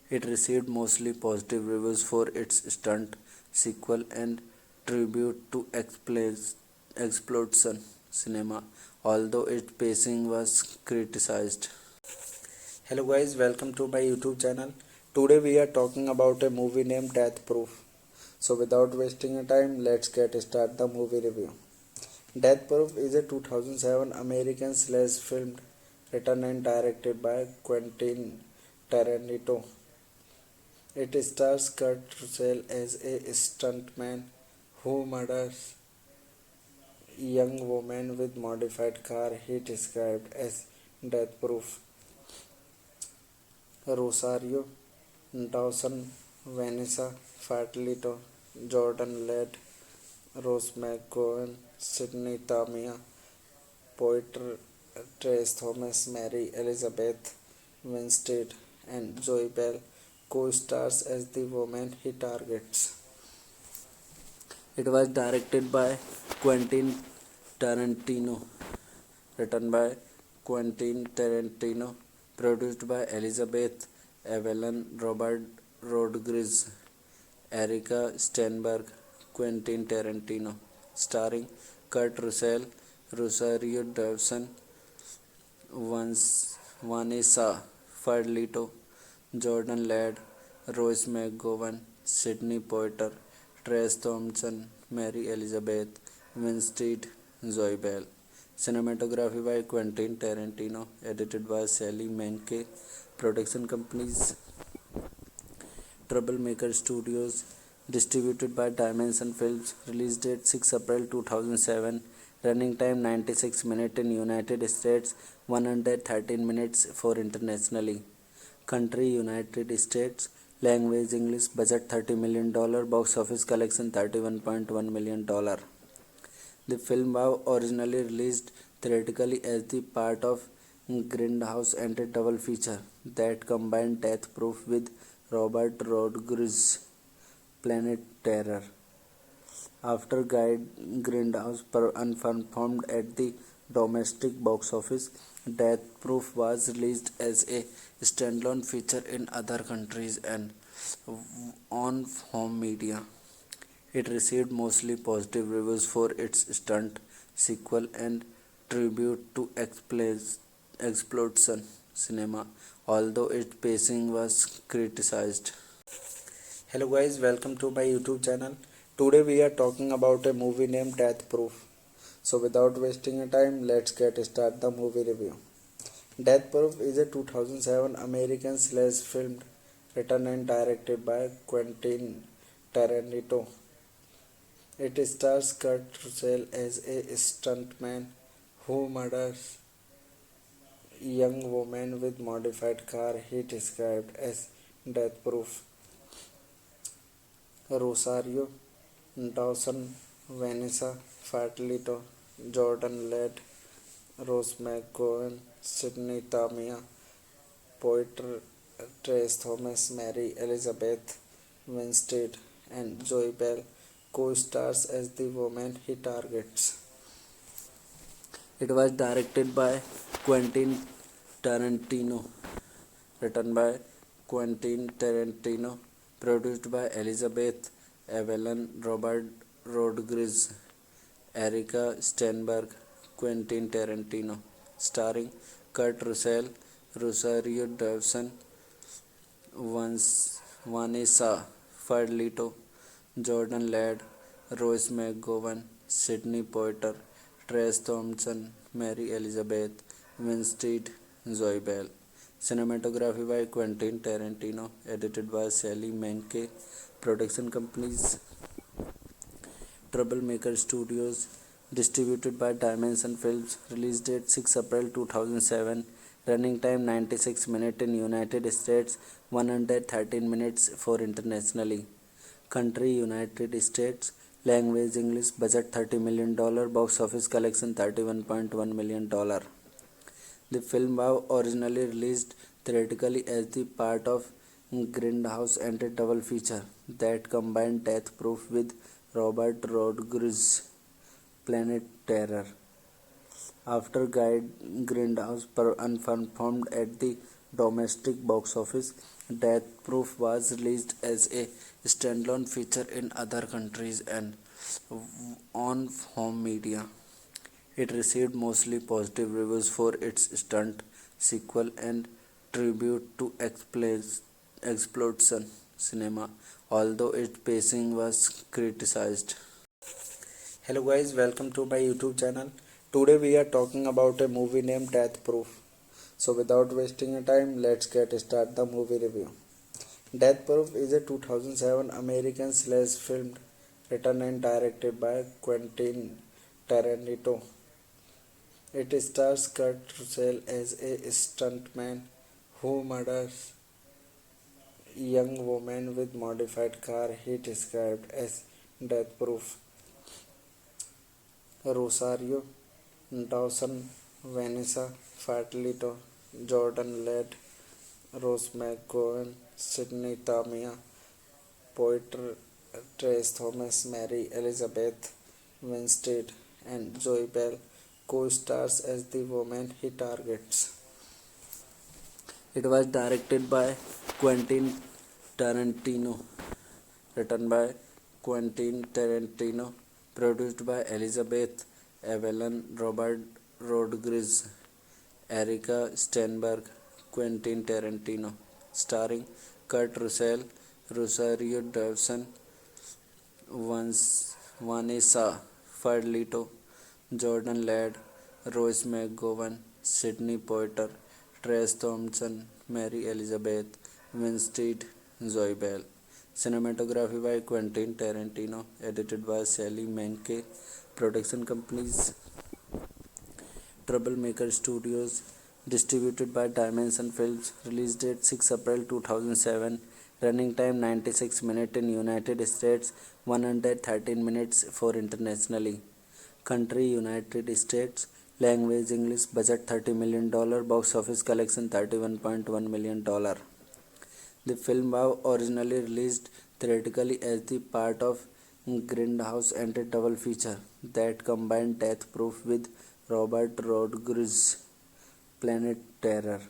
It received mostly positive reviews for its stunt sequel and tribute to exploitation cinema, although its pacing was criticized. Hello guys, welcome to my YouTube channel. Today we are talking about a movie named Death Proof. So without wasting a time, let's get start the movie review. Death Proof is a 2007 American slash film written and directed by Quentin Tarantino. It stars Kurt Russell as a stuntman who murders a young woman with modified car he described as death proof. Rosario Dawson, Vanessa Farlito, Jordan Led, Rose McGowan, Sidney Tamia, Poiter, Trace Thomas, Mary Elizabeth Winstead, and Joy Bell co-stars as the woman he targets. It was directed by Quentin Tarantino, written by Quentin Tarantino, produced by Elizabeth Evelyn, Robert Rodriguez, Erica Steinberg, Quentin Tarantino, starring Kurt Russell, Rosario Dawson, Vanessa Farlito, Jordan Ladd, Rose McGowan, Sidney Poitier, Trace Thompson, Mary Elizabeth Winstead, Zoe Bell. Cinematography by Quentin Tarantino, edited by Sally Menke. Production companies Troublemaker Studios, distributed by Dimension Films. Release date 6 April 2007. Running time 96 minutes in United States, 113 minutes for internationally. Country United States. Language English. Budget $30 million. Box office collection $31.1 million. The film was originally released theatrically as the part of Grindhouse and a double feature that combined Death Proof with Robert Rodriguez's Planet Terror. After Grindhouse unperformed at the domestic box office, Death Proof was released as a standalone feature in other countries and on home media. It received mostly positive reviews for its stunt sequel and tribute to exploitation cinema, although its pacing was criticized. Hello guys, welcome to my YouTube channel. Today we are talking about a movie named Death Proof. So without wasting a time, let's get start the movie review. Death Proof is a 2007 American slash film written and directed by Quentin Tarantino. It stars Kurt Russell as a stuntman who murders a young woman with modified car he described as death proof. Rosario Dawson, Vanessa Farlito, Jordan Led, Rose McGowan, Sidney Tamia, Poiter, Trace Thomas, Mary Elizabeth Winstead, and Joy Bell co-stars as the woman he targets. It was directed by Quentin Tarantino, written by Quentin Tarantino, produced by Elizabeth Evelyn, Robert Rodriguez, Erica Steinberg, Quentin Tarantino, starring Kurt Russell, Rosario Dawson, Vanessa Farlito, Jordan Ladd, Rose McGowan, Sidney Poitier, Trace Thompson, Mary Elizabeth Winstead, Zoe Bell. Cinematography by Quentin Tarantino, edited by Sally Menke. Production companies Troublemaker Studios, distributed by Dimension Films. Release date 6 April 2007. Running time 96 minutes in United States, 113 minutes for internationally. Country United States. Language English. Budget $30 million. Box office collection $31.1 million. The film was originally released theatrically as the part of Grindhouse and a double feature that combined Death Proof with Robert Rodriguez's Planet Terror. After Grindhouse unperformed at the domestic box office, Death Proof was released as a standalone feature in other countries and on home media. It received mostly positive reviews for its stunt sequel and tribute to exploitation cinema, although its pacing was criticized. Hello guys, welcome to my YouTube channel. Today we are talking about a movie named Death Proof. So without wasting a time, let's get start the movie review. Death Proof is a 2007 American slash film written and directed by Quentin Tarantino. It stars Kurt Russell as a stuntman who murders a young woman with modified car he described as death proof. Rosario Dawson, Vanessa Farlito, Jordan Led, Rose McGowan, Sidney Tamia, Poiter, Trace Thomas, Mary Elizabeth Winstead, and Joy Bell co-stars as the woman he targets. It was directed by Quentin Tarantino, written by Quentin Tarantino, produced by Elizabeth Evelyn, Robert Rodriguez, Erica Steinberg, Quentin Tarantino, starring Kurt Russell, Rosario Dawson, Vanessa Farlito, Jordan Ladd, Rose McGowan, Sidney Poitier, Trace Thompson, Mary Elizabeth Winstead, Zoe Bell. Cinematography by Quentin Tarantino, edited by Sally Menke. Production companies Troublemaker Studios, distributed by Dimension Films. Release date 6 April 2007. Running time 96 minutes in United States, 113 minutes for internationally. Country United States. Language English. Budget $30 million. Box office collection $31.1 million. The film was originally released theatrically as the part of Grindhouse and a double feature that combined Death Proof with Robert Rodriguez's Planet Terror.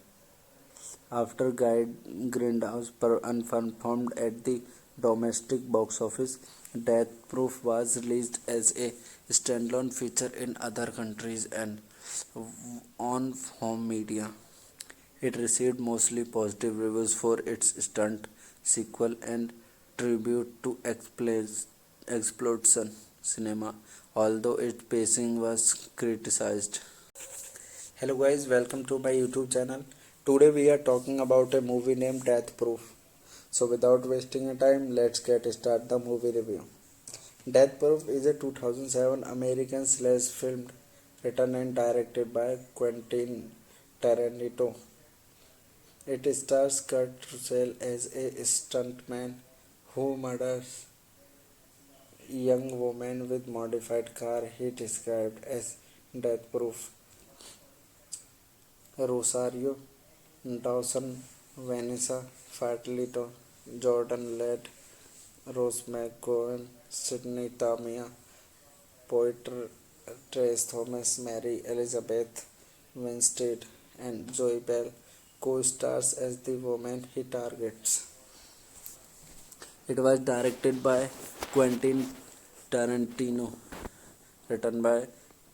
After Grindhouse unperformed at the domestic box office, Death Proof was released as a standalone feature in other countries and on home media. It received mostly positive reviews for its stunt sequel and tribute to exploitation cinema, although its pacing was criticized. Hello guys, welcome to my YouTube channel. Today we are talking about a movie named Death Proof. So without wasting a time, let's get start the movie review. Death Proof is a 2007 American slash film written and directed by Quentin Tarantino. It stars Kurt Russell as a stuntman who murders a young woman with modified car he described as death proof. Rosario Dawson, Vanessa Farlito, Jordan Ladd, Rose McGowan, Sidney Tamia, Poiter, Trace Thomas, Mary Elizabeth Winstead, and Zoe Bell co-stars as the woman he targets. It was directed by Quentin Tarantino, written by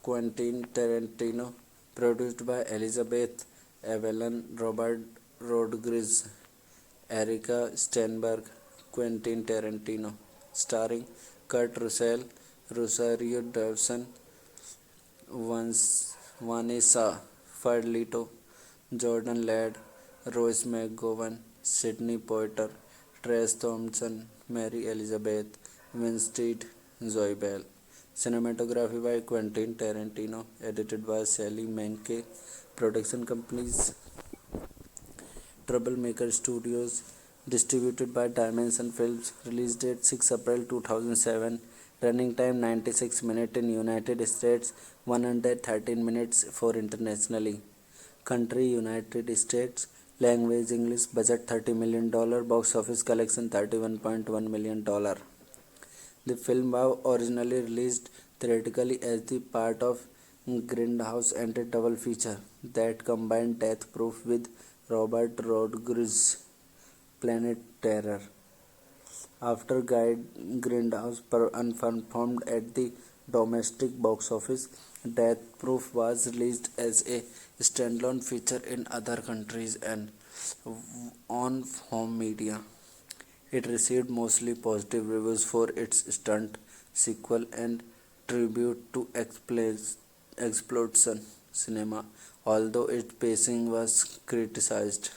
Quentin Tarantino, produced by Elizabeth Evelyn, Robert Rodriguez, Erica Steinberg, Quentin Tarantino, starring Kurt Russell, Rosario Dawson, Vanessa Farlito, Jordan Ladd, Rose McGowan, Sidney Poitier, Trace Thompson, Mary Elizabeth Winstead, Zoe Bell. Cinematography by Quentin Tarantino, edited by Sally Menke. Production companies Troublemaker Studios, distributed by Dimension Films. Release date 6 April 2007. Running time 96 minutes in United States, 113 minutes for internationally. Country United States. Language English. Budget $30 million. Box office collection $31.1 million. The film was originally released theatrically as the part of Grindhouse and a double feature that combined Death Proof with Robert Rodriguez's Planet Terror. After Grindhouse unperformed at the domestic box office, Death Proof was released as a standalone feature in other countries and on home media. It received mostly positive reviews for its stunt sequel and tribute to exploitation cinema, although its pacing was criticized.